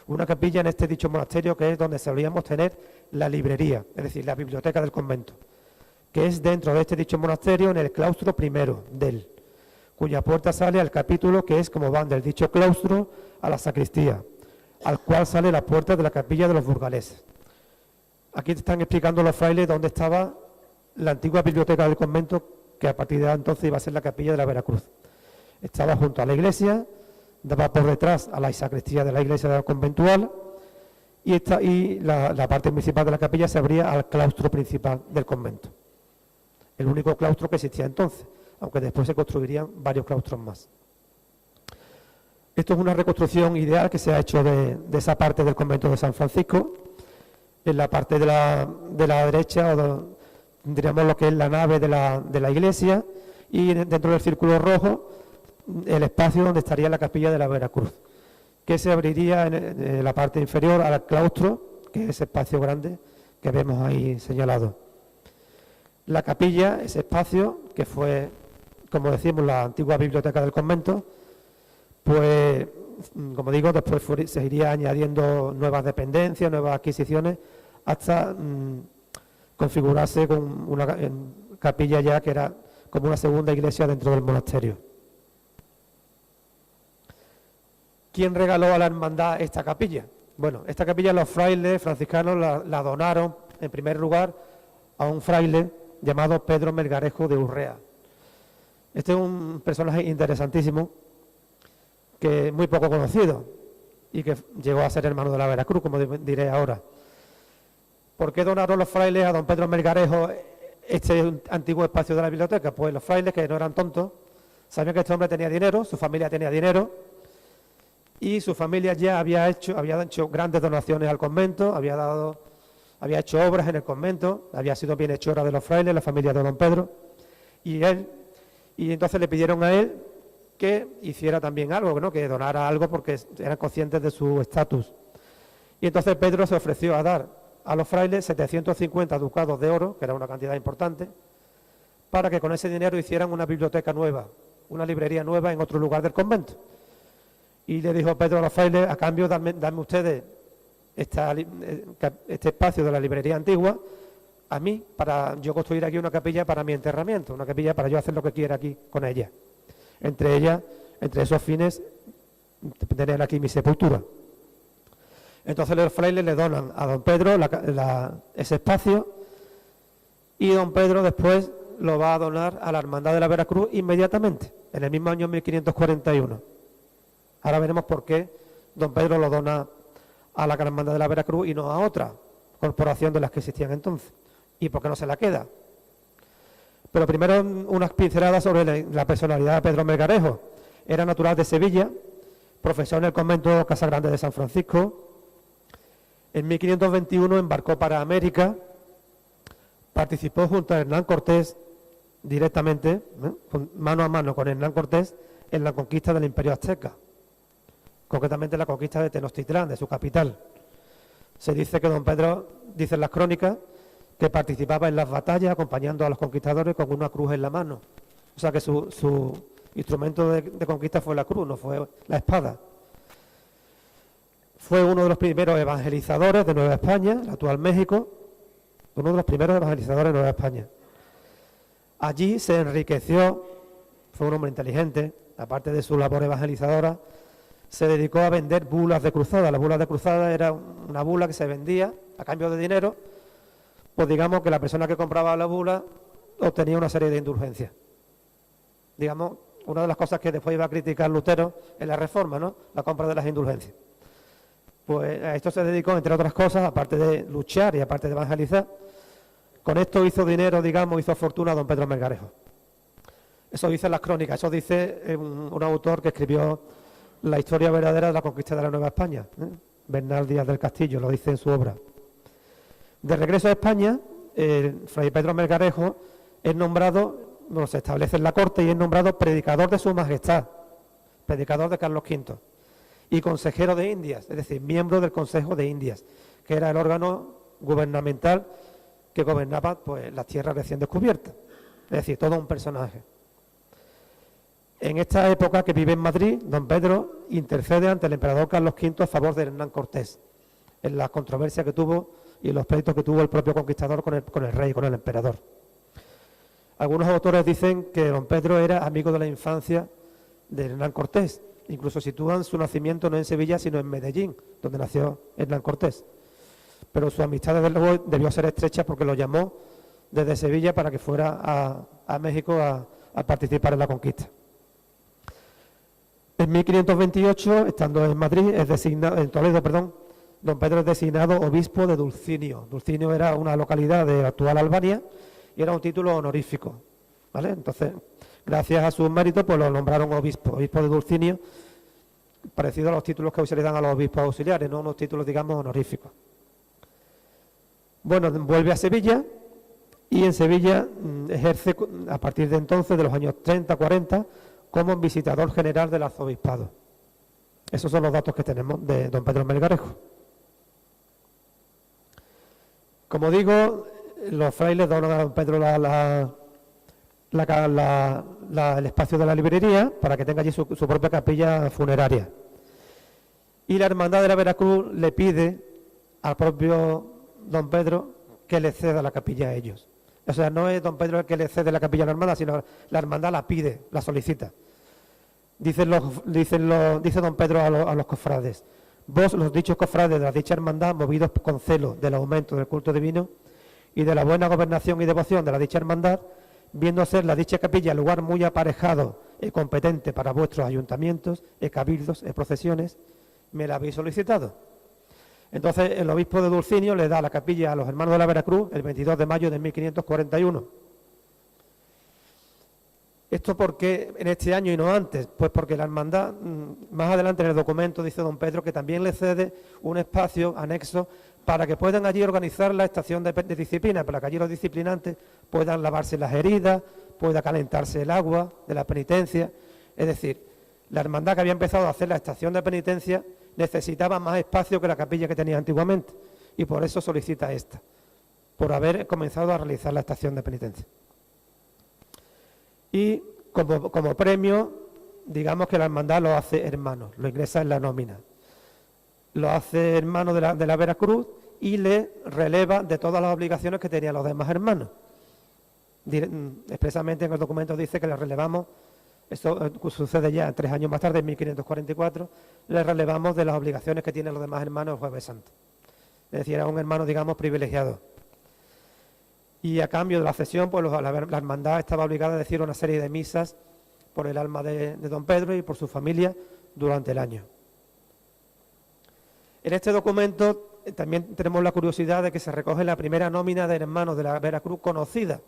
una capilla en este dicho monasterio que es donde solíamos tener la librería, es decir, la biblioteca del convento, que es dentro de este dicho monasterio en el claustro primero del, cuya puerta sale al capítulo que es como van del dicho claustro a la sacristía, al cual sale la puerta de la capilla de los burgaleses. Aquí te están explicando los frailes dónde estaba la antigua biblioteca del convento, que a partir de entonces iba a ser la capilla de la Veracruz. Estaba junto a la iglesia, daba por detrás a la sacristía de la iglesia conventual y la parte principal de la capilla se abría al claustro principal del convento. El único claustro que existía entonces, aunque después se construirían varios claustros más. Esto es una reconstrucción ideal que se ha hecho de esa parte del convento de San Francisco. En la parte de la derecha, diríamos lo que es la nave de la iglesia, y dentro del círculo rojo, el espacio donde estaría la capilla de la Veracruz, que se abriría en la parte inferior al claustro, que es ese espacio grande que vemos ahí señalado. La capilla, ese espacio, que fue, como decimos, la antigua biblioteca del convento, pues, como digo, después se iría añadiendo nuevas dependencias, nuevas adquisiciones, hasta configurarse con una capilla ya que era como una segunda iglesia dentro del monasterio. ¿Quién regaló a la hermandad esta capilla? Bueno, esta capilla los frailes franciscanos la donaron, en primer lugar, a un fraile llamado Pedro Melgarejo de Urrea. Este es un personaje interesantísimo, que es muy poco conocido y que llegó a ser hermano de la Veracruz, como diré ahora. ¿Por qué donaron los frailes a don Pedro Melgarejo este antiguo espacio de la biblioteca? Pues los frailes, que no eran tontos, sabían que este hombre tenía dinero, su familia tenía dinero, y su familia ya había hecho grandes donaciones al convento, había hecho obras en el convento, había sido bienhechora de los frailes, la familia de don Pedro, y entonces le pidieron a él que hiciera también algo, ¿no? Que donara algo, porque eran conscientes de su estatus. Y entonces Pedro se ofreció a dar a los frailes 750 ducados de oro, que era una cantidad importante, para que con ese dinero hicieran una biblioteca nueva, una librería nueva en otro lugar del convento. Y le dijo Pedro a los frailes: a cambio, dame ustedes este espacio de la librería antigua a mí, para yo construir aquí una capilla para mi enterramiento, una capilla para yo hacer lo que quiera aquí con ella. Entre esos fines, tener aquí mi sepultura. Entonces los frailes le donan a don Pedro ese espacio, y don Pedro después lo va a donar a la Hermandad de la Veracruz inmediatamente, en el mismo año 1541. Ahora veremos por qué don Pedro lo dona a la Hermandad de la Veracruz y no a otra corporación de las que existían entonces, y por qué no se la queda. Pero primero unas pinceladas sobre la personalidad de Pedro Melgarejo. Era natural de Sevilla, profesor en el convento Casa Grande de San Francisco. En 1521 embarcó para América, participó junto a Hernán Cortés directamente, mano a mano con Hernán Cortés, en la conquista del Imperio Azteca, concretamente la conquista de Tenochtitlán, de su capital. Se dice que don Pedro, dicen las crónicas, que participaba en las batallas acompañando a los conquistadores con una cruz en la mano. O sea que su instrumento de conquista fue la cruz, no fue la espada. Fue uno de los primeros evangelizadores de Nueva España, el actual México, uno de los primeros evangelizadores de Nueva España. Allí se enriqueció, fue un hombre inteligente, aparte de su labor evangelizadora, se dedicó a vender bulas de cruzada. La bula de cruzada era una bula que se vendía a cambio de dinero. Pues digamos que la persona que compraba la bula obtenía una serie de indulgencias. Digamos, una de las cosas que después iba a criticar Lutero en la Reforma, ¿no? La compra de las indulgencias. Pues a esto se dedicó, entre otras cosas, aparte de luchar y aparte de evangelizar. Con esto hizo dinero, digamos, hizo fortuna don Pedro Melgarejo. Eso dicen las crónicas, eso dice un autor que escribió la historia verdadera de la conquista de la Nueva España, Bernal Díaz del Castillo, lo dice en su obra. De regreso a España, Fray Pedro Melgarejo es nombrado, bueno, se establece en la corte y es nombrado predicador de su majestad, predicador de Carlos V, y consejero de Indias, es decir, miembro del Consejo de Indias, que era el órgano gubernamental que gobernaba pues las tierras recién descubiertas, es decir, todo un personaje. En esta época que vive en Madrid, don Pedro intercede ante el emperador Carlos V a favor de Hernán Cortés, en la controversia que tuvo y los pleitos que tuvo el propio conquistador con el rey, con el emperador. Algunos autores dicen que don Pedro era amigo de la infancia de Hernán Cortés. Incluso sitúan su nacimiento no en Sevilla, sino en Medellín, donde nació Hernán Cortés. Pero su amistad, desde luego, debió ser estrecha porque lo llamó desde Sevilla para que fuera a México a participar en la conquista. En 1528, estando en Madrid, en Toledo, perdón, don Pedro es designado obispo de Dulcinio. Dulcinio era una localidad de la actual Albania y era un título honorífico, ¿vale? Entonces, gracias a sus méritos, pues lo nombraron obispo de Dulcinio, parecido a los títulos que hoy se le dan a los obispos auxiliares, no unos títulos, digamos, honoríficos. Bueno, vuelve a Sevilla y en Sevilla ejerce, a partir de entonces, de los años 30-40, como visitador general del arzobispado. Esos son los datos que tenemos de don Pedro Melgarejo. Como digo, los frailes donan a don Pedro el espacio de la librería para que tenga allí su propia capilla funeraria. Y la Hermandad de la Veracruz le pide al propio don Pedro que le ceda la capilla a ellos. O sea, no es don Pedro el que le cede la capilla a la hermandad, sino la hermandad la pide, la solicita. Dice don Pedro a los cofrades: vos, los dichos cofrades de la dicha hermandad, movidos con celo del aumento del culto divino y de la buena gobernación y devoción de la dicha hermandad, viendo ser la dicha capilla lugar muy aparejado y competente para vuestros ayuntamientos, cabildos, procesiones, me la habéis solicitado. Entonces el obispo de Dulcinio le da la capilla a los hermanos de la Veracruz el 22 de mayo de 1541. ¿Esto por qué en este año y no antes? Pues porque la hermandad, más adelante en el documento dice don Pedro que también le cede un espacio anexo para que puedan allí organizar la estación de disciplina, para que allí los disciplinantes puedan lavarse las heridas, pueda calentarse el agua de la penitencia. Es decir, la hermandad que había empezado a hacer la estación de penitencia necesitaba más espacio que la capilla que tenía antiguamente y por eso solicita esta, por haber comenzado a realizar la estación de penitencia. Y como premio, digamos que la hermandad lo hace hermano, lo ingresa en la nómina. Lo hace hermano de la Veracruz y le releva de todas las obligaciones que tenían los demás hermanos. Expresamente en el documento dice que le relevamos, esto sucede ya 3 años más tarde, en 1544, le relevamos de las obligaciones que tienen los demás hermanos el Jueves Santo. Es decir, era un hermano, digamos, privilegiado. Y a cambio de la cesión, pues la hermandad estaba obligada a decir una serie de misas por el alma de don Pedro y por su familia durante el año. En este documento también tenemos la curiosidad de que se recoge la primera nómina de hermanos de la Veracruz conocida.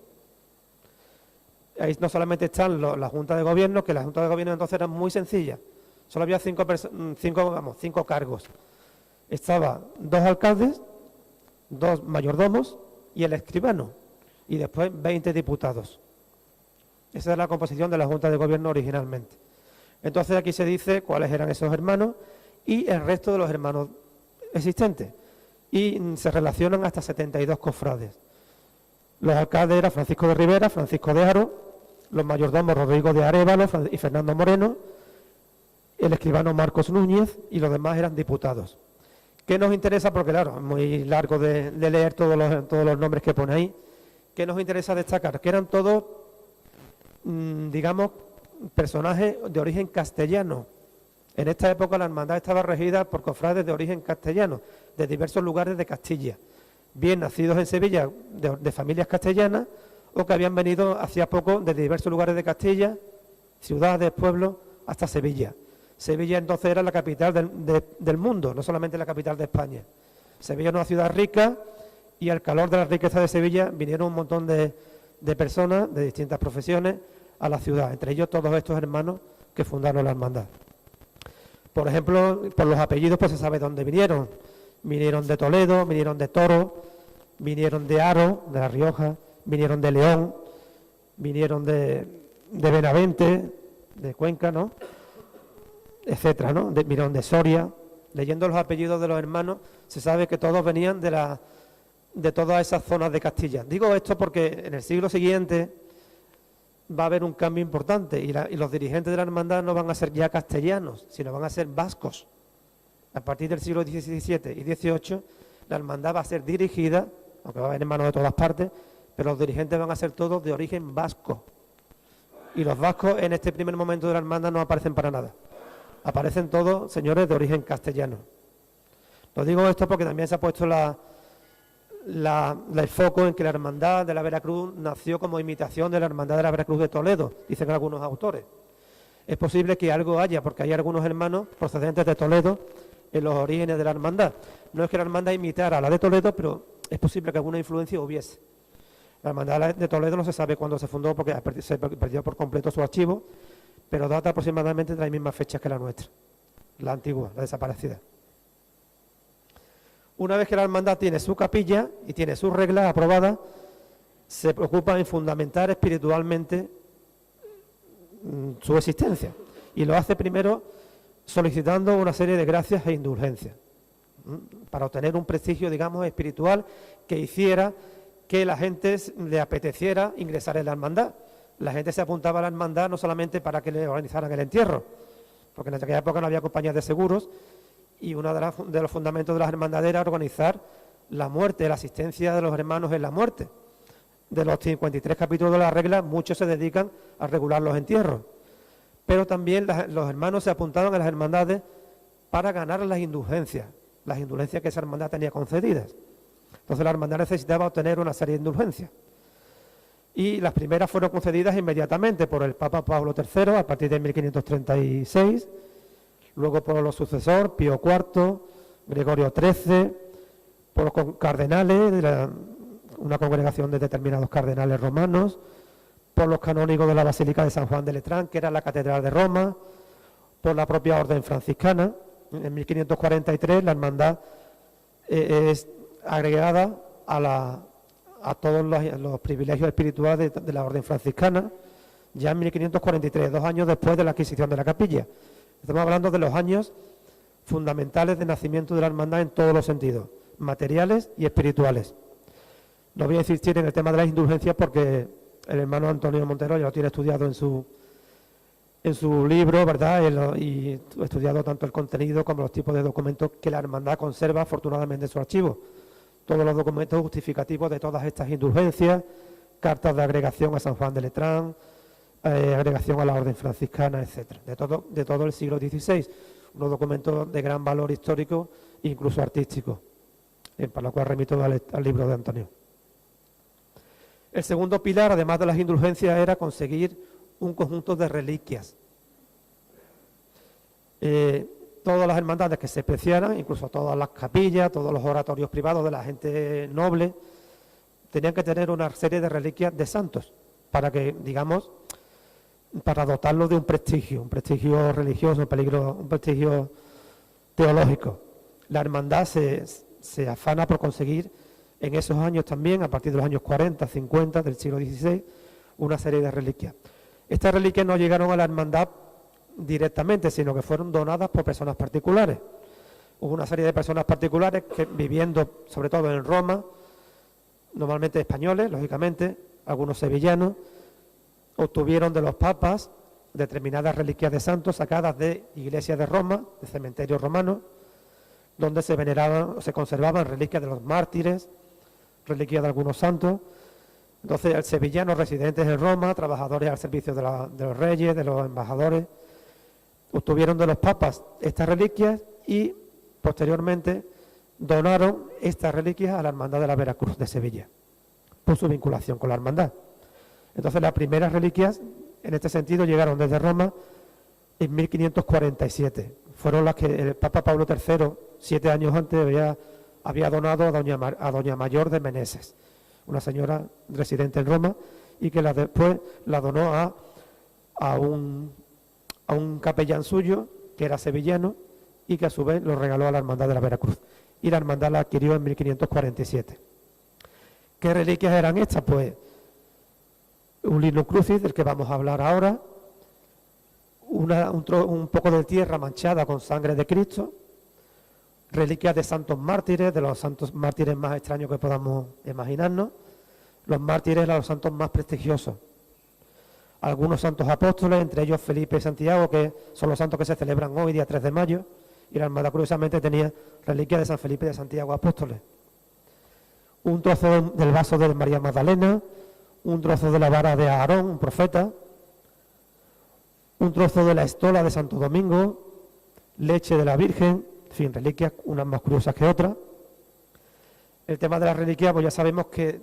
Ahí no solamente están la Junta de Gobierno, que la Junta de Gobierno entonces era muy sencilla. Solo había 5 cargos. Estaba 2 alcaldes, 2 mayordomos y el escribano. Y después 20 diputados. Esa es la composición de la Junta de Gobierno originalmente. Entonces aquí se dice cuáles eran esos hermanos y el resto de los hermanos existentes. Y se relacionan hasta 72 cofrades. Los alcaldes eran Francisco de Rivera, Francisco de Haro, los mayordomos Rodrigo de Arévalo y Fernando Moreno, el escribano Marcos Núñez y los demás eran diputados. ¿Qué nos interesa? Porque claro, es muy largo de leer todos los nombres que pone ahí. ¿Qué nos interesa destacar? Que eran todos, digamos, personajes de origen castellano. En esta época la hermandad estaba regida por cofrades de origen castellano, de diversos lugares de Castilla, bien nacidos en Sevilla de familias castellanas o que habían venido hacía poco de diversos lugares de Castilla, ciudades, pueblos, hasta Sevilla. Sevilla entonces era la capital del mundo, no solamente la capital de España. Sevilla es una ciudad rica y al calor de la riqueza de Sevilla vinieron un montón de personas de distintas profesiones a la ciudad, entre ellos todos estos hermanos que fundaron la hermandad. Por ejemplo, por los apellidos pues se sabe dónde vinieron. Vinieron de Toledo, vinieron de Toro, vinieron de Haro, de La Rioja, vinieron de León, vinieron de Benavente, de Cuenca, ¿no? Etcétera, ¿no? Vinieron de Soria. Leyendo los apellidos de los hermanos se sabe que todos venían de todas esas zonas de Castilla. Digo esto porque en el siglo siguiente va a haber un cambio importante y los dirigentes de la hermandad no van a ser ya castellanos, sino van a ser vascos. A partir del siglo XVII y XVIII la hermandad va a ser dirigida, aunque va a haber hermanos de todas partes, pero los dirigentes van a ser todos de origen vasco. Y los vascos en este primer momento de la hermandad no aparecen para nada. Aparecen todos señores de origen castellano. Lo digo esto porque también se ha puesto el foco en que la hermandad de la Veracruz nació como imitación de la hermandad de la Veracruz de Toledo, dicen algunos autores. Es posible que algo haya, porque hay algunos hermanos procedentes de Toledo en los orígenes de la hermandad. No es que la hermandad imitara a la de Toledo, pero es posible que alguna influencia hubiese. La hermandad de Toledo no se sabe cuándo se fundó porque se perdió por completo su archivo, pero data aproximadamente de las mismas fechas que la nuestra, la antigua, la desaparecida. Una vez que la hermandad tiene su capilla y tiene sus reglas aprobadas, se preocupa en fundamentar espiritualmente su existencia. Y lo hace primero solicitando una serie de gracias e indulgencias, para obtener un prestigio, digamos, espiritual que hiciera que la gente le apeteciera ingresar en la hermandad. La gente se apuntaba a la hermandad no solamente para que le organizaran el entierro, porque en aquella época no había compañías de seguros, y uno de los fundamentos de las hermandades era organizar la muerte, la asistencia de los hermanos en la muerte. De los 53 capítulos de la regla, muchos se dedican a regular los entierros. Pero también los hermanos se apuntaban a las hermandades para ganar las indulgencias que esa hermandad tenía concedidas. Entonces la hermandad necesitaba obtener una serie de indulgencias. Y las primeras fueron concedidas inmediatamente por el Papa Pablo III a partir de 1536, luego por los sucesores, Pío IV, Gregorio XIII, por los cardenales, una congregación de determinados cardenales romanos, por los canónigos de la Basílica de San Juan de Letrán, que era la catedral de Roma, por la propia orden franciscana. En 1543 la hermandad es agregada a todos los privilegios espirituales de la orden franciscana, ya en 1543, 2 años después de la adquisición de la capilla. Estamos hablando de los años fundamentales de nacimiento de la hermandad en todos los sentidos, materiales y espirituales. No voy a insistir en el tema de las indulgencias porque el hermano Antonio Montero ya lo tiene estudiado en su libro, ¿verdad? Y ha estudiado tanto el contenido como los tipos de documentos que la hermandad conserva afortunadamente en su archivo. Todos los documentos justificativos de todas estas indulgencias, cartas de agregación a San Juan de Letrán, agregación a la orden franciscana, etcétera, de todo el siglo XVI, unos documentos de gran valor histórico e incluso artístico, para lo cual remito al libro de Antonio. El segundo pilar, además de las indulgencias, era conseguir un conjunto de reliquias. Todas las hermandades que se preciaran, incluso todas las capillas, todos los oratorios privados de la gente noble, tenían que tener una serie de reliquias de santos, para que, digamos, para dotarlos de un prestigio religioso, un prestigio teológico. La hermandad se afana por conseguir en esos años también, a partir de los años 40, 50 del siglo XVI, una serie de reliquias. Estas reliquias no llegaron a la hermandad directamente, sino que fueron donadas por personas particulares. Hubo una serie de personas particulares que, viviendo sobre todo en Roma, normalmente españoles, lógicamente, algunos sevillanos, obtuvieron de los papas determinadas reliquias de santos sacadas de iglesias de Roma, de cementerios romanos, donde se veneraban o se conservaban reliquias de los mártires, reliquias de algunos santos. Entonces, el sevillano residentes en Roma, trabajadores al servicio de los reyes, de los embajadores, obtuvieron de los papas estas reliquias y posteriormente donaron estas reliquias a la Hermandad de la Veracruz de Sevilla, por su vinculación con la hermandad. Entonces, las primeras reliquias, en este sentido, llegaron desde Roma en 1547. Fueron las que el Papa Pablo III, 7 años antes, había donado a doña Mayor de Meneses, una señora residente en Roma, y que después la donó a un capellán suyo, que era sevillano, y que a su vez lo regaló a la Hermandad de la Veracruz. Y la hermandad la adquirió en 1547. ¿Qué reliquias eran estas? Pues un Linum Crucis, del que vamos a hablar ahora, un poco de tierra manchada con sangre de Cristo, reliquias de santos mártires, de los santos mártires más extraños que podamos imaginarnos. Los mártires eran los santos más prestigiosos. Algunos santos apóstoles, entre ellos Felipe y Santiago, que son los santos que se celebran hoy, día 3 de mayo, y la hermandad curiosamente tenía reliquias de San Felipe y de Santiago apóstoles. Un trozo del vaso de María Magdalena, un trozo de la vara de Aarón, un profeta, un trozo de la estola de Santo Domingo, leche de la Virgen, en fin, reliquias, unas más curiosas que otras. El tema de las reliquias, pues ya sabemos que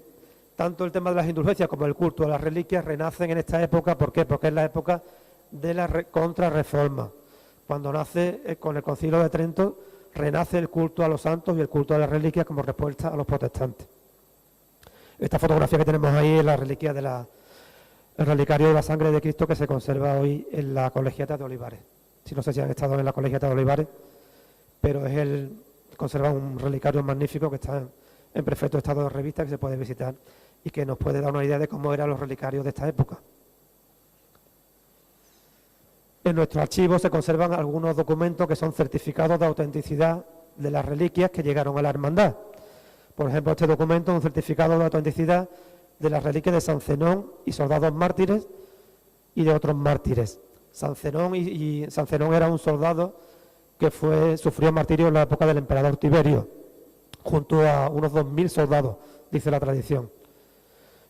tanto el tema de las indulgencias como el culto a las reliquias renacen en esta época. ¿Por qué? Porque es la época de la Contrarreforma, cuando nace con el Concilio de Trento, renace el culto a los santos y el culto a las reliquias como respuesta a los protestantes. Esta fotografía que tenemos ahí es la reliquia el relicario de la sangre de Cristo que se conserva hoy en la Colegiata de Olivares. Si no sé si han estado en la Colegiata de Olivares, pero conserva un relicario magnífico que está en perfecto estado de revista, que se puede visitar y que nos puede dar una idea de cómo eran los relicarios de esta época. En nuestro archivo se conservan algunos documentos que son certificados de autenticidad de las reliquias que llegaron a la hermandad. Por ejemplo, este documento es un certificado de autenticidad de las reliquias de San Zenón y soldados mártires y de otros mártires. San Zenón era un soldado que sufrió martirio en la época del emperador Tiberio, junto a unos 2000 soldados, dice la tradición.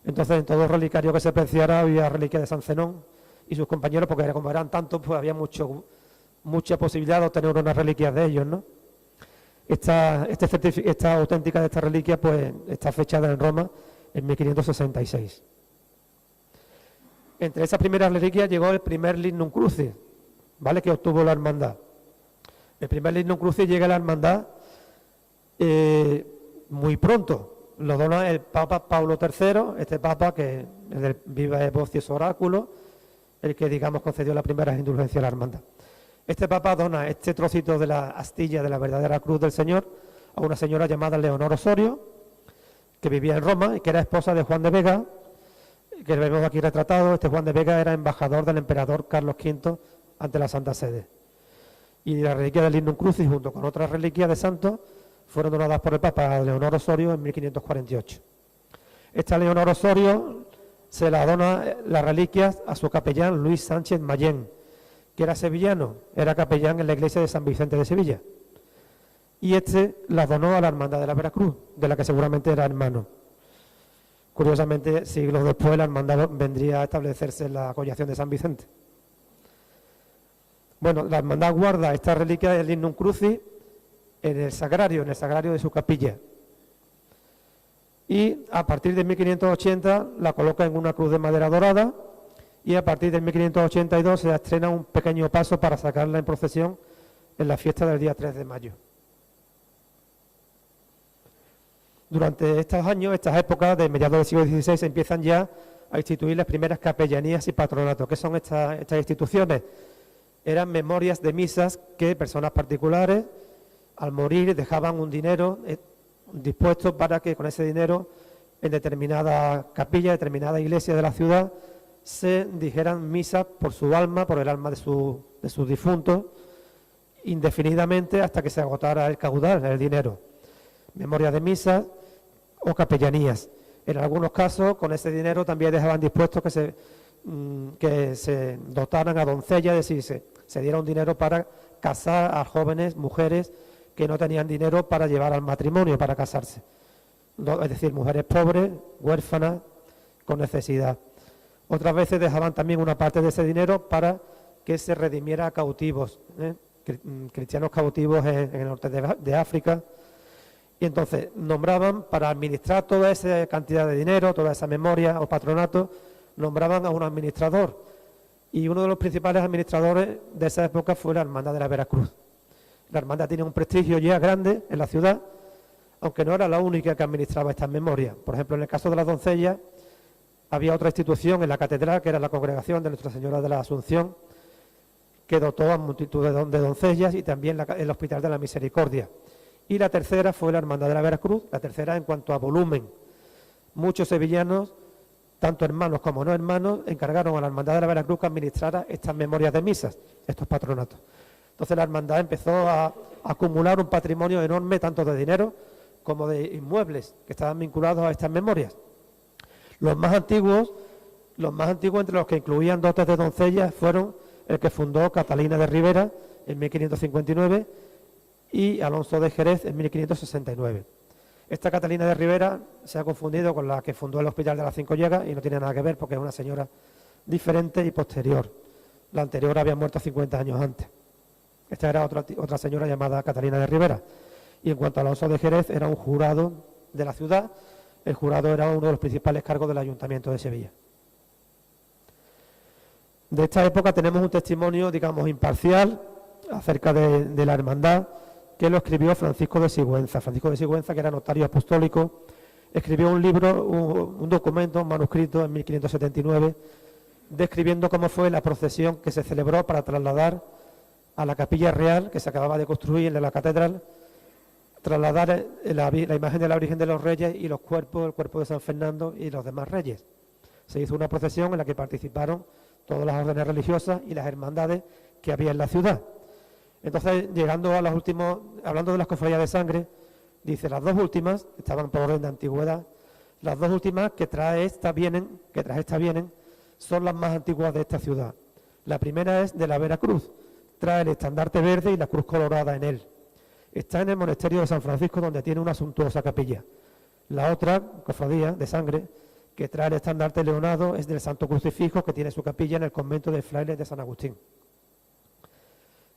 Entonces, en todo relicario que se apreciara había reliquias de San Zenón y sus compañeros, porque como eran tantos, pues había mucha posibilidad de obtener unas reliquias de ellos, ¿no? Esta auténtica de esta reliquia, pues está fechada en Roma en 1566. Entre esas primeras reliquias llegó el primer Lignum Crucis, ¿vale?, que obtuvo la hermandad. El primer Lignum Crucis llega a la hermandad muy pronto. Lo dona el Papa Pablo III, este Papa que es del Viva Vocis Oráculo, el que, digamos, concedió las primeras indulgencias a la hermandad. Este Papa dona este trocito de la astilla de la verdadera cruz del Señor a una señora llamada Leonor Osorio, que vivía en Roma y que era esposa de Juan de Vega, que vemos aquí retratado. Este Juan de Vega era embajador del emperador Carlos V ante la Santa Sede. Y la reliquia del Lignum Crucis, junto con otras reliquias de santos, fueron donadas por el Papa a Leonor Osorio en 1548. Esta Leonor Osorio se la dona las reliquias a su capellán Luis Sánchez Mayén, que era sevillano, era capellán en la iglesia de San Vicente de Sevilla. Y las donó a la Hermandad de la Veracruz, de la que seguramente era hermano. Curiosamente, siglos después, la hermandad vendría a establecerse en la collación de San Vicente. Bueno, la hermandad guarda esta reliquia del Lignum Crucis en el sagrario de su capilla. Y a partir de 1580 la coloca en una cruz de madera dorada, y a partir de 1582 se estrena un pequeño paso para sacarla en procesión en la fiesta del día 3 de mayo. Durante estos años, estas épocas de mediados del siglo XVI, se empiezan ya a instituir las primeras capellanías y patronatos. ¿Qué son estas instituciones? Eran memorias de misas que personas particulares, al morir, dejaban un dinero dispuesto para que con ese dinero, en determinada capilla, determinada iglesia de la ciudad, se dijeran misas por su alma, por el alma de sus difuntos, indefinidamente hasta que se agotara el caudal, el dinero. Memorias de misas o capellanías. En algunos casos, con ese dinero también dejaban dispuestos que se dotaran a doncellas, es decir, se diera un dinero para casar a jóvenes, mujeres que no tenían dinero para llevar al matrimonio, para casarse. Es decir, mujeres pobres, huérfanas, con necesidad. Otras veces dejaban también una parte de ese dinero para que se redimiera a cautivos, cristianos cautivos en el norte de África. Y entonces nombraban, para administrar toda esa cantidad de dinero, toda esa memoria o patronato, nombraban a un administrador. Y uno de los principales administradores de esa época fue la Hermandad de la Veracruz. La hermandad tiene un prestigio ya grande en la ciudad, aunque no era la única que administraba estas memorias. Por ejemplo, en el caso de las doncellas, había otra institución en la catedral, que era la Congregación de Nuestra Señora de la Asunción, que dotó a multitud de doncellas, y también el Hospital de la Misericordia. Y la tercera fue la Hermandad de la Veracruz, la tercera en cuanto a volumen. Muchos sevillanos, tanto hermanos como no hermanos, encargaron a la Hermandad de la Veracruz que administrara estas memorias de misas, estos patronatos. Entonces la hermandad empezó a acumular un patrimonio enorme, tanto de dinero como de inmuebles, que estaban vinculados a estas memorias. Los más antiguos entre los que incluían dotes de doncellas, fueron el que fundó Catalina de Rivera en 1559 y Alonso de Jerez en 1569. Esta Catalina de Rivera se ha confundido con la que fundó el Hospital de las Cinco Llagas y no tiene nada que ver, porque es una señora diferente y posterior. La anterior había muerto 50 años antes. Esta era otra señora llamada Catalina de Rivera. Y en cuanto a Alonso de Jerez, era un jurado de la ciudad. El jurado era uno de los principales cargos del Ayuntamiento de Sevilla. De esta época tenemos un testimonio, digamos, imparcial acerca de la hermandad, que lo escribió Francisco de Sigüenza. Francisco de Sigüenza, que era notario apostólico, escribió un libro, un documento, un manuscrito en 1579, describiendo cómo fue la procesión que se celebró para trasladar a la capilla real, que se acababa de construir en la catedral, trasladar la imagen de la Virgen de los Reyes y los cuerpos, el cuerpo de San Fernando y los demás reyes. Se hizo una procesión en la que participaron todas las órdenes religiosas y las hermandades que había en la ciudad. Entonces, llegando a los últimos, hablando de las cofradías de sangre, dice, las dos últimas, estaban por orden de antigüedad, las dos últimas que tras esta vienen, son las más antiguas de esta ciudad. La primera es de la Veracruz, trae el estandarte verde y la cruz colorada en él. Está en el monasterio de San Francisco, donde tiene una suntuosa capilla. La otra, cofradía de sangre, que trae el estandarte leonado, es del Santo Crucifijo, que tiene su capilla en el convento de frailes de San Agustín.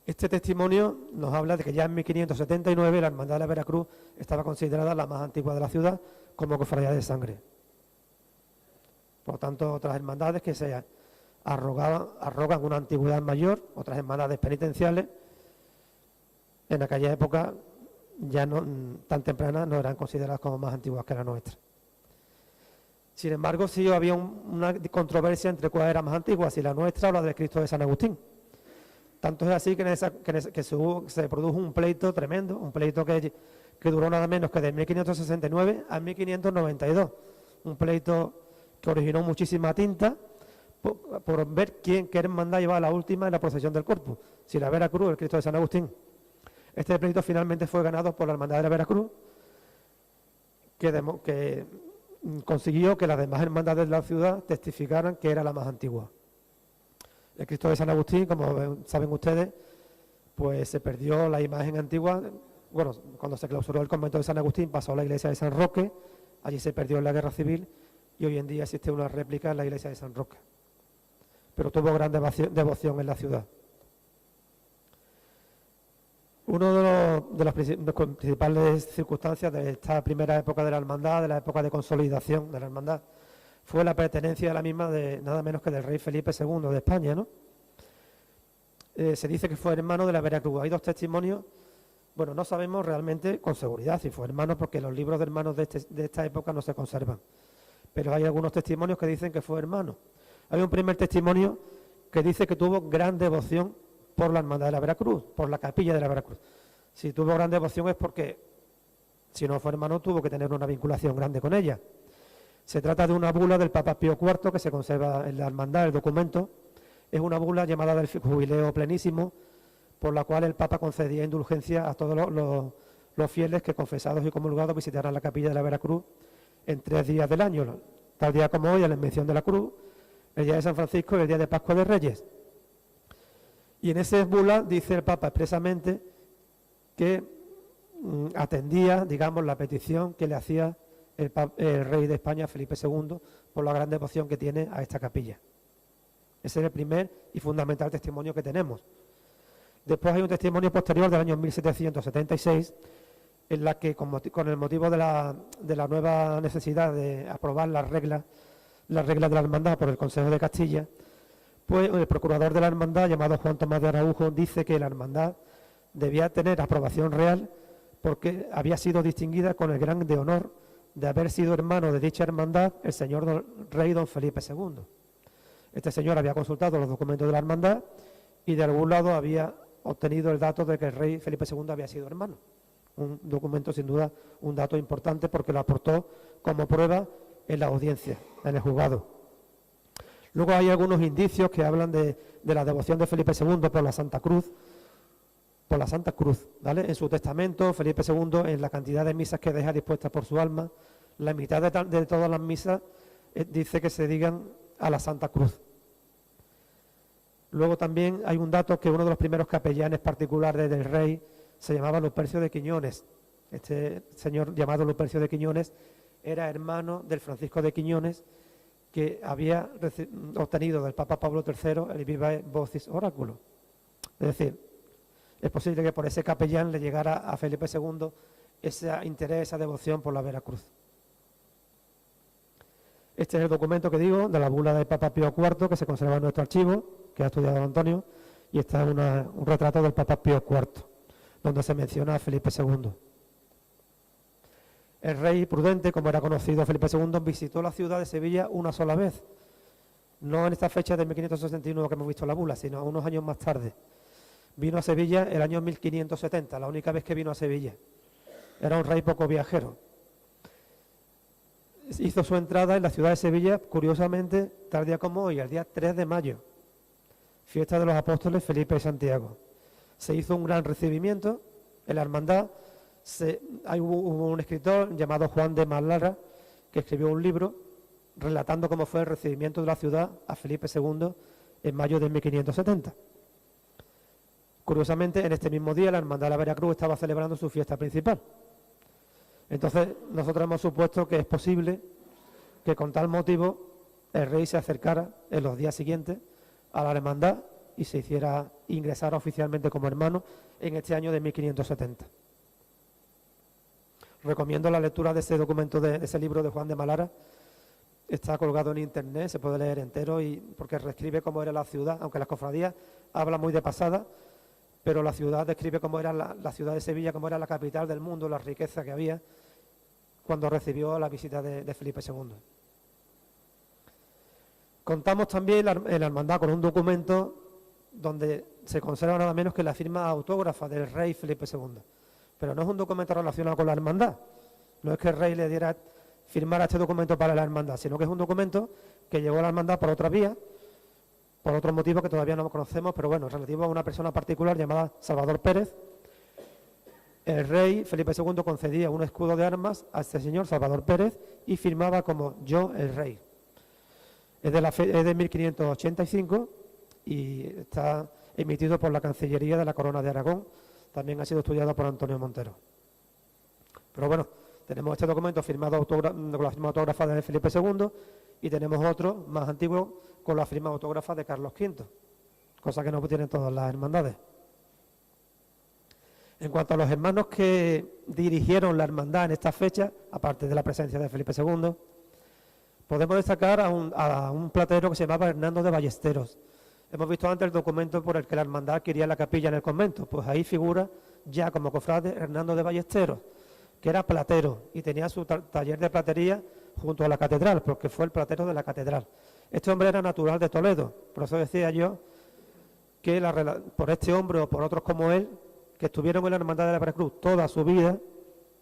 Este testimonio nos habla de que ya en 1579 la Hermandad de la Veracruz estaba considerada la más antigua de la ciudad como cofradía de sangre. Por lo tanto, otras hermandades que se arrogan una antigüedad mayor, otras hermandades penitenciales, en aquella época ya no tan tempranas no eran consideradas como más antiguas que la nuestra. Sin embargo, sí había una controversia entre cuál era más antigua, si la nuestra o la del Cristo de San Agustín. Tanto es así que se produjo un pleito tremendo, un pleito que duró nada menos que de 1569 a 1592. Un pleito que originó muchísima tinta por ver qué hermandad llevaba la última en la procesión del Corpus, si la Veracruz o el Cristo de San Agustín. Este pleito finalmente fue ganado por la Hermandad de la Veracruz, que consiguió que las demás hermandades de la ciudad testificaran que era la más antigua. El Cristo de San Agustín, como saben ustedes, pues se perdió la imagen antigua. Bueno, cuando se clausuró el convento de San Agustín pasó a la iglesia de San Roque, allí se perdió en la Guerra Civil y hoy en día existe una réplica en la iglesia de San Roque. Pero tuvo gran devoción en la ciudad. Una de las principales circunstancias de esta primera época de la hermandad, de la época de consolidación de la hermandad, fue la pertenencia de la misma de nada menos que del rey Felipe II de España, ¿no? Se dice que fue hermano de la Veracruz. Hay dos testimonios, bueno, no sabemos realmente con seguridad si fue hermano, porque los libros de hermanos de esta época no se conservan. Pero hay algunos testimonios que dicen que fue hermano. Hay un primer testimonio que dice que tuvo gran devoción por la Hermandad de la Veracruz, por la capilla de la Veracruz. Si tuvo gran devoción es porque, si no fue hermano, tuvo que tener una vinculación grande con ella. Se trata de una bula del Papa Pío IV que se conserva en la hermandad, el documento. Es una bula llamada del Jubileo Plenísimo, por la cual el Papa concedía indulgencia a todos los fieles que, confesados y comulgados, visitaran la capilla de la Veracruz en 3 días del año, tal día como hoy, a la Invención de la Cruz, el día de San Francisco y el día de Pascua de Reyes. Y en esa bula dice el Papa expresamente que atendía, digamos, la petición que le hacía el rey de España, Felipe II, por la gran devoción que tiene a esta capilla. Ese es el primer y fundamental testimonio que tenemos. Después hay un testimonio posterior del año 1776, en la que, con el motivo de la nueva necesidad de aprobar las reglas de la hermandad por el Consejo de Castilla, pues el procurador de la hermandad, llamado Juan Tomás de Araujo, dice que la hermandad debía tener aprobación real porque había sido distinguida con el gran de honor de haber sido hermano de dicha hermandad el señor rey don Felipe II. Este señor había consultado los documentos de la hermandad y de algún lado había obtenido el dato de que el rey Felipe II había sido hermano. Un documento, sin duda, un dato importante porque lo aportó como prueba en la audiencia, en el juzgado. Luego hay algunos indicios que hablan de la devoción de Felipe II por la Santa Cruz, ¿vale? En su testamento, Felipe II, en la cantidad de misas que deja dispuestas por su alma, la mitad de todas las misas dice que se digan a la Santa Cruz. Luego también hay un dato que uno de los primeros capellanes particulares del rey se llamaba Lupercio de Quiñones. Este señor llamado Lupercio de Quiñones era hermano del Francisco de Quiñones, que había obtenido del Papa Pablo III el Vivae Vocis Oráculo. Es decir, es posible que por ese capellán le llegara a Felipe II ese interés, esa devoción por la Veracruz. Este es el documento que digo de la bula del Papa Pío IV que se conserva en nuestro archivo. que ha estudiado Antonio, y está un retrato del Papa Pío IV, donde se menciona a Felipe II. El rey prudente, como era conocido Felipe II, visitó la ciudad de Sevilla una sola vez, no en esta fecha de 1561 que hemos visto la bula, sino unos años más tarde. Vino a Sevilla el año 1570, la única vez que vino a Sevilla. Era un rey poco viajero. Hizo su entrada en la ciudad de Sevilla, curiosamente, tal día como hoy, el día 3 de mayo, fiesta de los apóstoles Felipe y Santiago. Se hizo un gran recibimiento en la hermandad. Hubo un escritor llamado Juan de Malara que escribió un libro relatando cómo fue el recibimiento de la ciudad a Felipe II en mayo de 1570. Curiosamente, en este mismo día la Hermandad de la Veracruz estaba celebrando su fiesta principal. Entonces, nosotros hemos supuesto que es posible que con tal motivo el rey se acercara en los días siguientes a la hermandad y se hiciera ingresar oficialmente como hermano en este año de 1570. Recomiendo la lectura de ese documento, de ese libro de Juan de Malara. Está colgado en internet, se puede leer entero, porque reescribe cómo era la ciudad, aunque las cofradías habla muy de pasada, pero la ciudad describe cómo era la ciudad de Sevilla, cómo era la capital del mundo, la riqueza que había cuando recibió la visita de Felipe II. Contamos también en la hermandad con un documento donde se conserva nada menos que la firma autógrafa del rey Felipe II. Pero no es un documento relacionado con la hermandad. No es que el rey le diera firmar este documento para la hermandad, sino que es un documento que llegó a la hermandad por otra vía, por otro motivo que todavía no conocemos, pero bueno, relativo a una persona particular llamada Salvador Pérez. El rey Felipe II concedía un escudo de armas a este señor Salvador Pérez y firmaba como yo el rey. Es de 1585 y está emitido por la Cancillería de la Corona de Aragón. También ha sido estudiado por Antonio Montero. Pero bueno, tenemos este documento firmado con la firma autógrafa de Felipe II y tenemos otro más antiguo con la firma autógrafa de Carlos V, cosa que no tienen todas las hermandades. En cuanto a los hermanos que dirigieron la hermandad en esta fecha, aparte de la presencia de Felipe II, podemos destacar a un platero que se llamaba Hernando de Ballesteros. Hemos visto antes el documento por el que la hermandad adquiría la capilla en el convento, pues ahí figura ya como cofrade Hernando de Ballesteros, que era platero y tenía su taller de platería junto a la catedral, porque fue el platero de la catedral. Este hombre era natural de Toledo, por eso decía yo que por este hombre o por otros como él, que estuvieron en la Hermandad de la Veracruz toda su vida,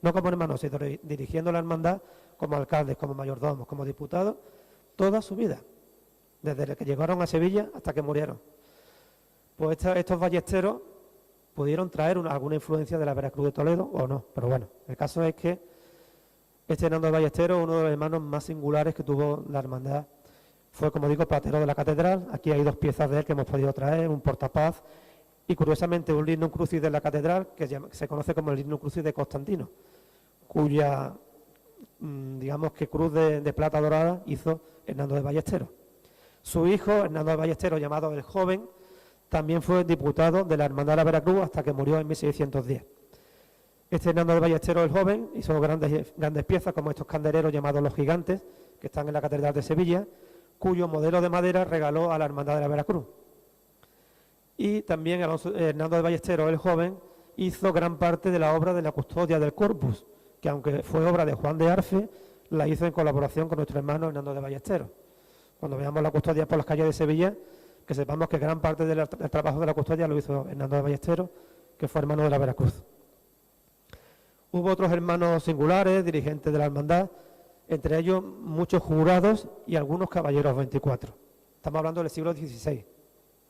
no como hermanos, sino dirigiendo la hermandad como alcaldes, como mayordomos, como diputados, toda su vida, desde que llegaron a Sevilla hasta que murieron. Pues estos ballesteros pudieron traer alguna influencia de la Veracruz de Toledo o no, pero bueno, el caso es que este Hernando de Ballesteros, uno de los hermanos más singulares que tuvo la hermandad, fue, como digo, platero de la catedral. Aquí hay dos piezas de él que hemos podido traer, un portapaz y, curiosamente, un lignum crucis de la catedral que se conoce como el lignum crucis de Constantino, cuya, digamos que cruz de plata dorada hizo Hernando de Ballesteros. Su hijo, Hernando de Ballesteros, llamado el Joven, también fue diputado de la Hermandad de la Veracruz hasta que murió en 1610. Este Hernando de Ballesteros, el Joven, hizo grandes piezas como estos candeleros llamados los Gigantes, que están en la Catedral de Sevilla, cuyo modelo de madera regaló a la Hermandad de la Veracruz. Y también Hernando de Ballesteros, el Joven, hizo gran parte de la obra de la custodia del Corpus, que aunque fue obra de Juan de Arfe, la hizo en colaboración con nuestro hermano Hernando de Ballesteros. Cuando veamos la custodia por las calles de Sevilla, que sepamos que gran parte del trabajo de la custodia lo hizo Hernando de Ballesteros, que fue hermano de la Veracruz. Hubo otros hermanos singulares, dirigentes de la hermandad, entre ellos muchos jurados y algunos caballeros 24. Estamos hablando del siglo XVI,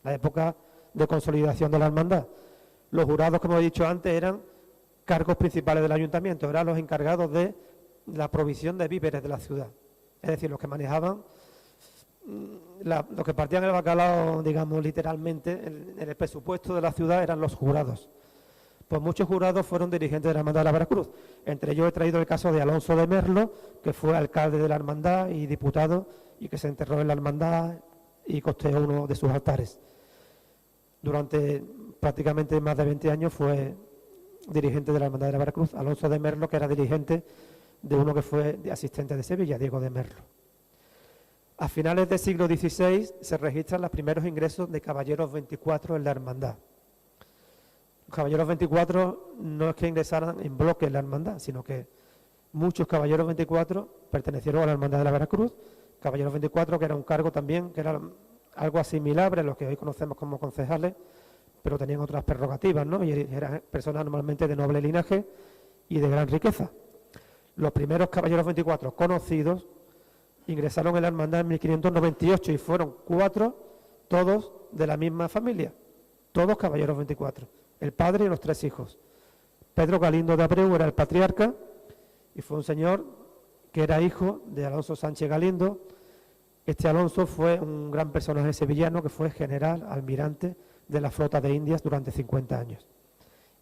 la época de consolidación de la hermandad. Los jurados, como he dicho antes, eran cargos principales del ayuntamiento, eran los encargados de la provisión de víveres de la ciudad. Es decir, los que manejaban, los que partían el bacalao, digamos, literalmente, en el presupuesto de la ciudad eran los jurados. Pues muchos jurados fueron dirigentes de la Hermandad de la Veracruz. Entre ellos he traído el caso de Alonso de Merlo, que fue alcalde de la Hermandad y diputado, y que se enterró en la Hermandad y costeó uno de sus altares. Durante prácticamente más de 20 años fue dirigente de la Hermandad de la Veracruz. Alonso de Merlo, que era dirigente de uno que fue asistente de Sevilla, Diego de Merlo. A finales del siglo XVI se registran los primeros ingresos de caballeros 24 en la hermandad. Los caballeros 24 no es que ingresaran en bloque en la hermandad, sino que muchos caballeros 24 pertenecieron a la hermandad de la Veracruz. Caballeros 24, que era un cargo también, que era algo asimilable a los que hoy conocemos como concejales, pero tenían otras prerrogativas, ¿no? Y eran personas normalmente de noble linaje y de gran riqueza. Los primeros caballeros 24 conocidos ingresaron en la hermandad en 1598 y fueron 4, todos de la misma familia, todos caballeros 24, el padre y los 3 hijos. Pedro Galindo de Abreu era el patriarca y fue un señor que era hijo de Alonso Sánchez Galindo. Este Alonso fue un gran personaje sevillano que fue general, almirante de la flota de Indias durante 50 años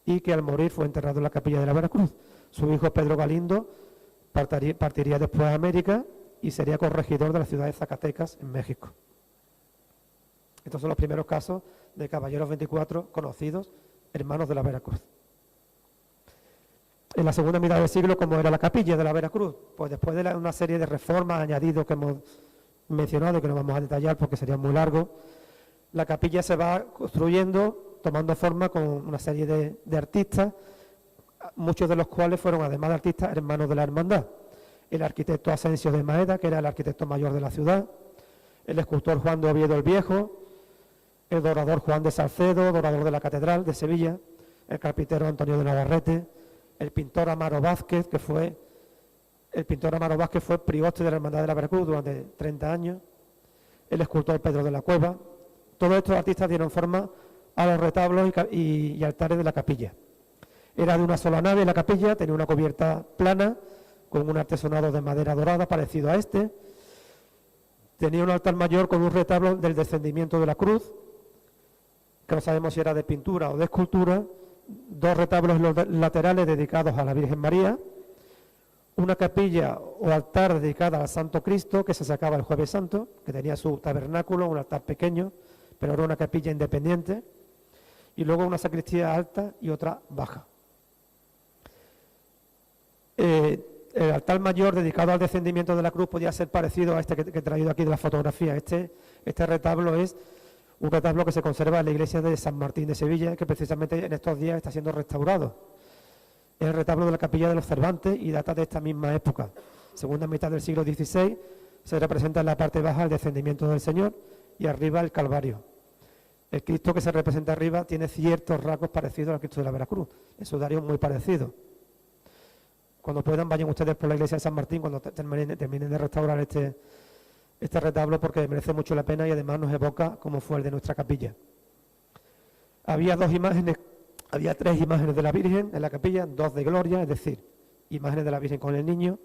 y que al morir fue enterrado en la capilla de la Veracruz. Su hijo Pedro Galindo partiría después a América y sería corregidor de la ciudad de Zacatecas, en México. Estos son los primeros casos de caballeros 24 conocidos, hermanos de la Veracruz. En la segunda mitad del siglo, ¿cómo era la capilla de la Veracruz? Pues después de una serie de reformas, añadidos que hemos mencionado y que no vamos a detallar porque sería muy largo, la capilla se va construyendo, tomando forma con una serie de artistas, muchos de los cuales fueron, además de artistas, hermanos de la hermandad. El arquitecto Asensio de Maeda, que era el arquitecto mayor de la ciudad, el escultor Juan de Oviedo el Viejo, el dorador Juan de Salcedo, dorador de la Catedral de Sevilla, el carpintero Antonio de Navarrete, el pintor Amaro Vázquez, que fue prioste de la Hermandad de la Veracruz durante 30 años, el escultor Pedro de la Cueva. Todos estos artistas dieron forma a los retablos y altares de la capilla. Era de una sola nave la capilla, tenía una cubierta plana, con un artesonado de madera dorada parecido a este. Tenía un altar mayor con un retablo del descendimiento de la cruz, que no sabemos si era de pintura o de escultura, 2 retablos en los laterales dedicados a la Virgen María, una capilla o altar dedicada al Santo Cristo, que se sacaba el Jueves Santo, que tenía su tabernáculo, un altar pequeño, pero era una capilla independiente, y luego una sacristía alta y otra baja. El altar mayor dedicado al descendimiento de la cruz podía ser parecido a este que he traído aquí de la fotografía. Este retablo es un retablo que se conserva en la iglesia de San Martín de Sevilla, que precisamente en estos días está siendo restaurado. Es el retablo de la capilla de los Cervantes y data de esta misma época. Segunda mitad del siglo XVI, se representa en la parte baja el descendimiento del Señor y arriba el Calvario. El Cristo que se representa arriba tiene ciertos rasgos parecidos al Cristo de la Veracruz. El sudario es muy parecido. Cuando puedan, vayan ustedes por la iglesia de San Martín cuando terminen de restaurar este retablo, porque merece mucho la pena y además nos evoca como fue el de nuestra capilla. Había 3 imágenes de la Virgen en la capilla, 2 de gloria, es decir, imágenes de la Virgen con el niño.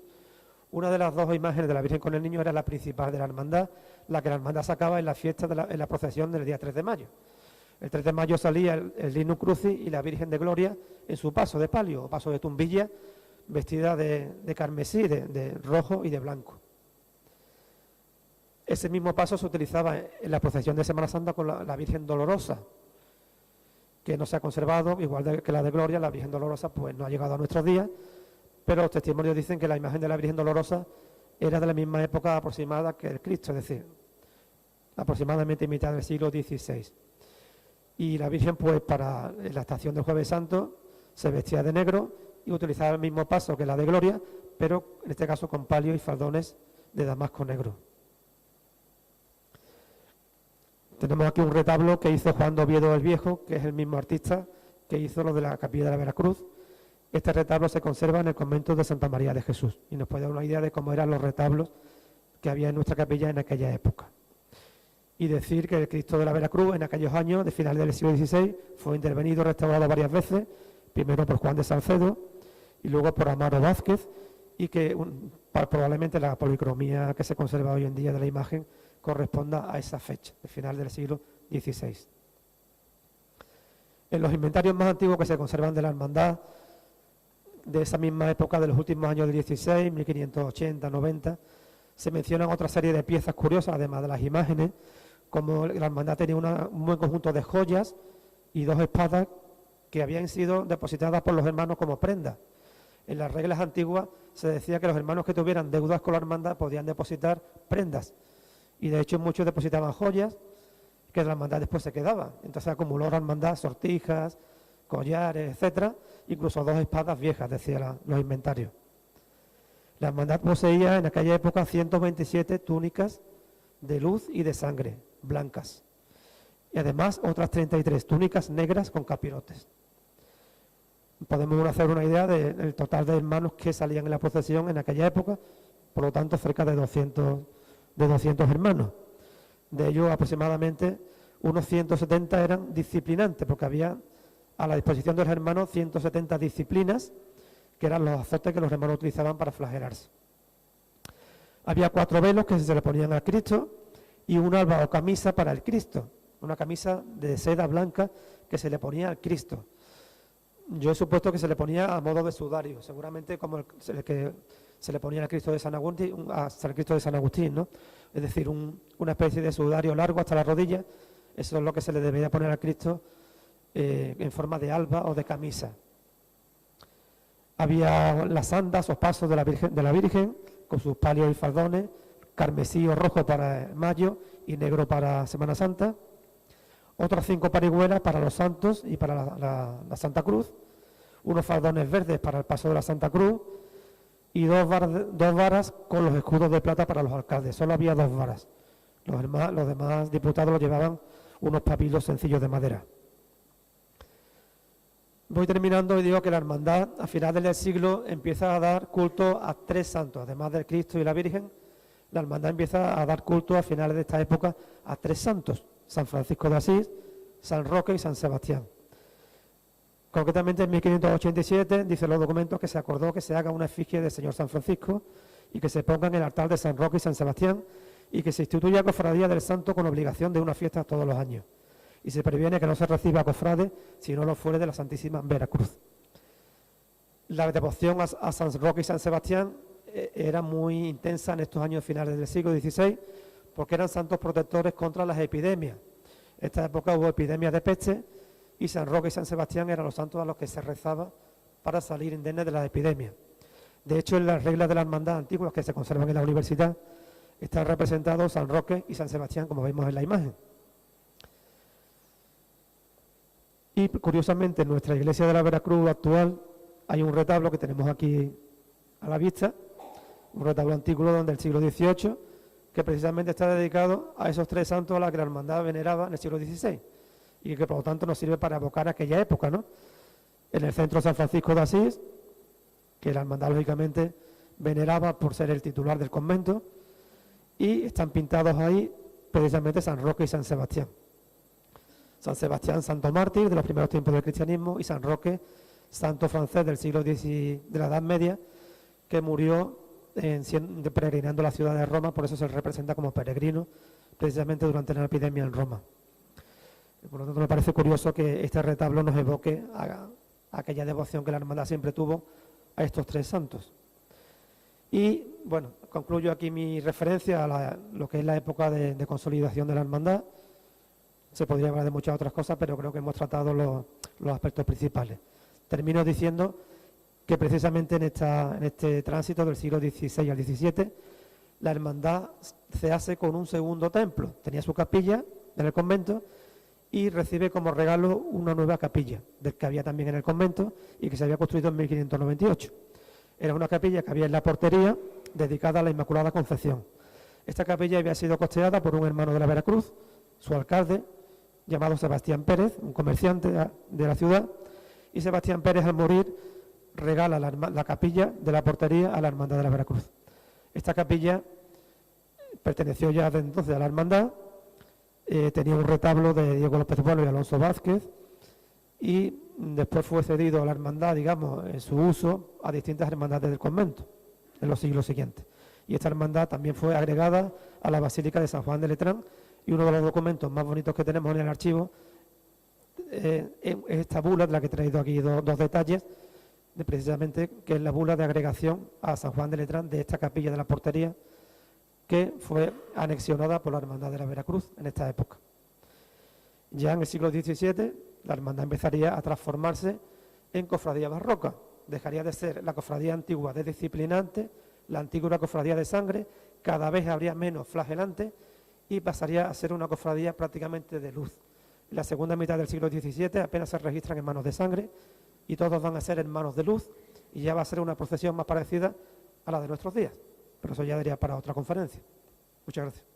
Una de las 2 imágenes de la Virgen con el niño era la principal de la hermandad, la que la hermandad sacaba en la fiesta, en la procesión del día 3 de mayo. El 3 de mayo salía el Lignum Crucis y la Virgen de Gloria en su paso de palio, o paso de tumbilla, vestida de carmesí, de rojo y de blanco. Ese mismo paso se utilizaba en la procesión de Semana Santa con la Virgen Dolorosa, que no se ha conservado, igual que la de Gloria. La Virgen Dolorosa pues no ha llegado a nuestros días, pero los testimonios dicen que la imagen de la Virgen Dolorosa era de la misma época aproximada que el Cristo, es decir, aproximadamente mitad del siglo XVI. Y la Virgen, pues para la estación del Jueves Santo, se vestía de negro y utilizaba el mismo paso que la de Gloria, pero en este caso con palio y faldones de damasco negro. Tenemos aquí un retablo que hizo Juan de Oviedo el Viejo, que es el mismo artista que hizo lo de la capilla de la Veracruz. Este retablo se conserva en el convento de Santa María de Jesús y nos puede dar una idea de cómo eran los retablos que había en nuestra capilla en aquella época. Y decir que el Cristo de la Veracruz en aquellos años, de finales del siglo XVI, fue intervenido y restaurado varias veces, primero por Juan de Salcedo y luego por Amaro Vázquez, y que probablemente la policromía que se conserva hoy en día de la imagen corresponda a esa fecha, de final del siglo XVI. En los inventarios más antiguos que se conservan de la hermandad, de esa misma época, de los últimos años del XVI, 1580, 90, se mencionan otra serie de piezas curiosas, además de las imágenes, como la hermandad tenía un buen conjunto de joyas y 2 espadas que habían sido depositadas por los hermanos como prenda. En las reglas antiguas se decía que los hermanos que tuvieran deudas con la hermandad podían depositar prendas, Y de hecho muchos depositaban joyas que de la hermandad después se quedaban. Entonces acumuló la hermandad sortijas, collares, etcétera, incluso 2 espadas viejas, decían los inventarios. La hermandad poseía en aquella época 127 túnicas de luz y de sangre, blancas. Y además otras 33 túnicas negras con capirotes. Podemos hacer una idea del total de hermanos que salían en la procesión en aquella época, por lo tanto cerca de 200 hermanos. De ellos aproximadamente unos 170 eran disciplinantes, porque había a la disposición de los hermanos 170 disciplinas, que eran los azotes que los hermanos utilizaban para flagelarse. Había 4 velos que se le ponían al Cristo y una alba o camisa para el Cristo, una camisa de seda blanca que se le ponía al Cristo. Yo he supuesto que se le ponía a modo de sudario, seguramente como el que se le ponía al Cristo de San Agustín, ¿no? Es decir, una especie de sudario largo hasta la rodilla. Eso es lo que se le debería poner al Cristo en forma de alba o de camisa. Había las andas o pasos de la Virgen con sus palios y faldones, carmesí o rojo para mayo y negro para Semana Santa. Otras 5 parihuelas para los santos y para la Santa Cruz, unos faldones verdes para el paso de la Santa Cruz y 2 varas con los escudos de plata para los alcaldes. Solo había 2 varas. Los demás diputados los llevaban unos papilos sencillos de madera. Voy terminando y digo que la hermandad a finales del siglo empieza a dar culto a 3 santos, además del Cristo y la Virgen. La hermandad empieza a dar culto a finales de esta época a 3 santos: San Francisco de Asís, San Roque y San Sebastián. Concretamente en 1587 dicen los documentos que se acordó que se haga una efigie del Señor San Francisco y que se ponga en el altar de San Roque y San Sebastián y que se instituya cofradía del santo con obligación de una fiesta todos los años. Y se previene que no se reciba cofrade si no lo fuere de la Santísima Veracruz. La devoción a San Roque y San Sebastián era muy intensa en estos años finales del siglo XVI, porque eran santos protectores contra las epidemias. En esta época hubo epidemias de peste y San Roque y San Sebastián eran los santos a los que se rezaba para salir indemnes de las epidemias. De hecho, en las reglas de la hermandad antiguas que se conservan en la universidad están representados San Roque y San Sebastián, como vemos en la imagen. Y curiosamente en nuestra iglesia de la Veracruz actual hay un retablo que tenemos aquí a la vista, un retablo antiguo del siglo XVIII, que precisamente está dedicado a esos 3 santos a los que la hermandad veneraba en el siglo XVI y que por lo tanto nos sirve para evocar aquella época, ¿no? En el centro San Francisco de Asís, que la hermandad lógicamente veneraba por ser el titular del convento, y están pintados ahí precisamente San Roque y San Sebastián. San Sebastián, santo mártir de los primeros tiempos del cristianismo, y San Roque, santo francés del siglo X de la Edad Media, que murió peregrinando la ciudad de Roma, por eso se representa como peregrino, precisamente durante la epidemia en Roma. Por lo tanto, me parece curioso que este retablo nos evoque a aquella devoción que la hermandad siempre tuvo a estos 3 santos. Y, bueno, concluyo aquí mi referencia a lo que es la época de consolidación de la hermandad. Se podría hablar de muchas otras cosas, pero creo que hemos tratado los aspectos principales. Termino diciendo que precisamente en este tránsito del siglo XVI al XVII, la hermandad se hace con un segundo templo. Tenía su capilla en el convento y recibe como regalo una nueva capilla, del que había también en el convento y que se había construido en 1598. Era una capilla que había en la portería dedicada a la Inmaculada Concepción. Esta capilla había sido costeada por un hermano de la Veracruz, su alcalde, llamado Sebastián Pérez, un comerciante de la ciudad, y Sebastián Pérez al morir regala la capilla de la portería a la Hermandad de la Veracruz. Esta capilla perteneció ya desde entonces a la hermandad, tenía un retablo de Diego López Bueno y Alonso Vázquez, y después fue cedido a la hermandad, digamos, en su uso a distintas hermandades del convento en los siglos siguientes. Y esta hermandad también fue agregada a la Basílica de San Juan de Letrán, y uno de los documentos más bonitos que tenemos en el archivo es esta bula, de la que he traído aquí dos detalles, precisamente que es la bula de agregación a San Juan de Letrán de esta capilla de la portería, que fue anexionada por la Hermandad de la Veracruz en esta época. Ya en el siglo XVII, la hermandad empezaría a transformarse en cofradía barroca. Dejaría de ser la cofradía antigua de disciplinante, la antigua cofradía de sangre, cada vez habría menos flagelantes y pasaría a ser una cofradía prácticamente de luz. En la segunda mitad del siglo XVII apenas se registran hermanos de sangre y todos van a ser hermanos de luz y ya va a ser una procesión más parecida a la de nuestros días. Pero eso ya daría para otra conferencia. Muchas gracias.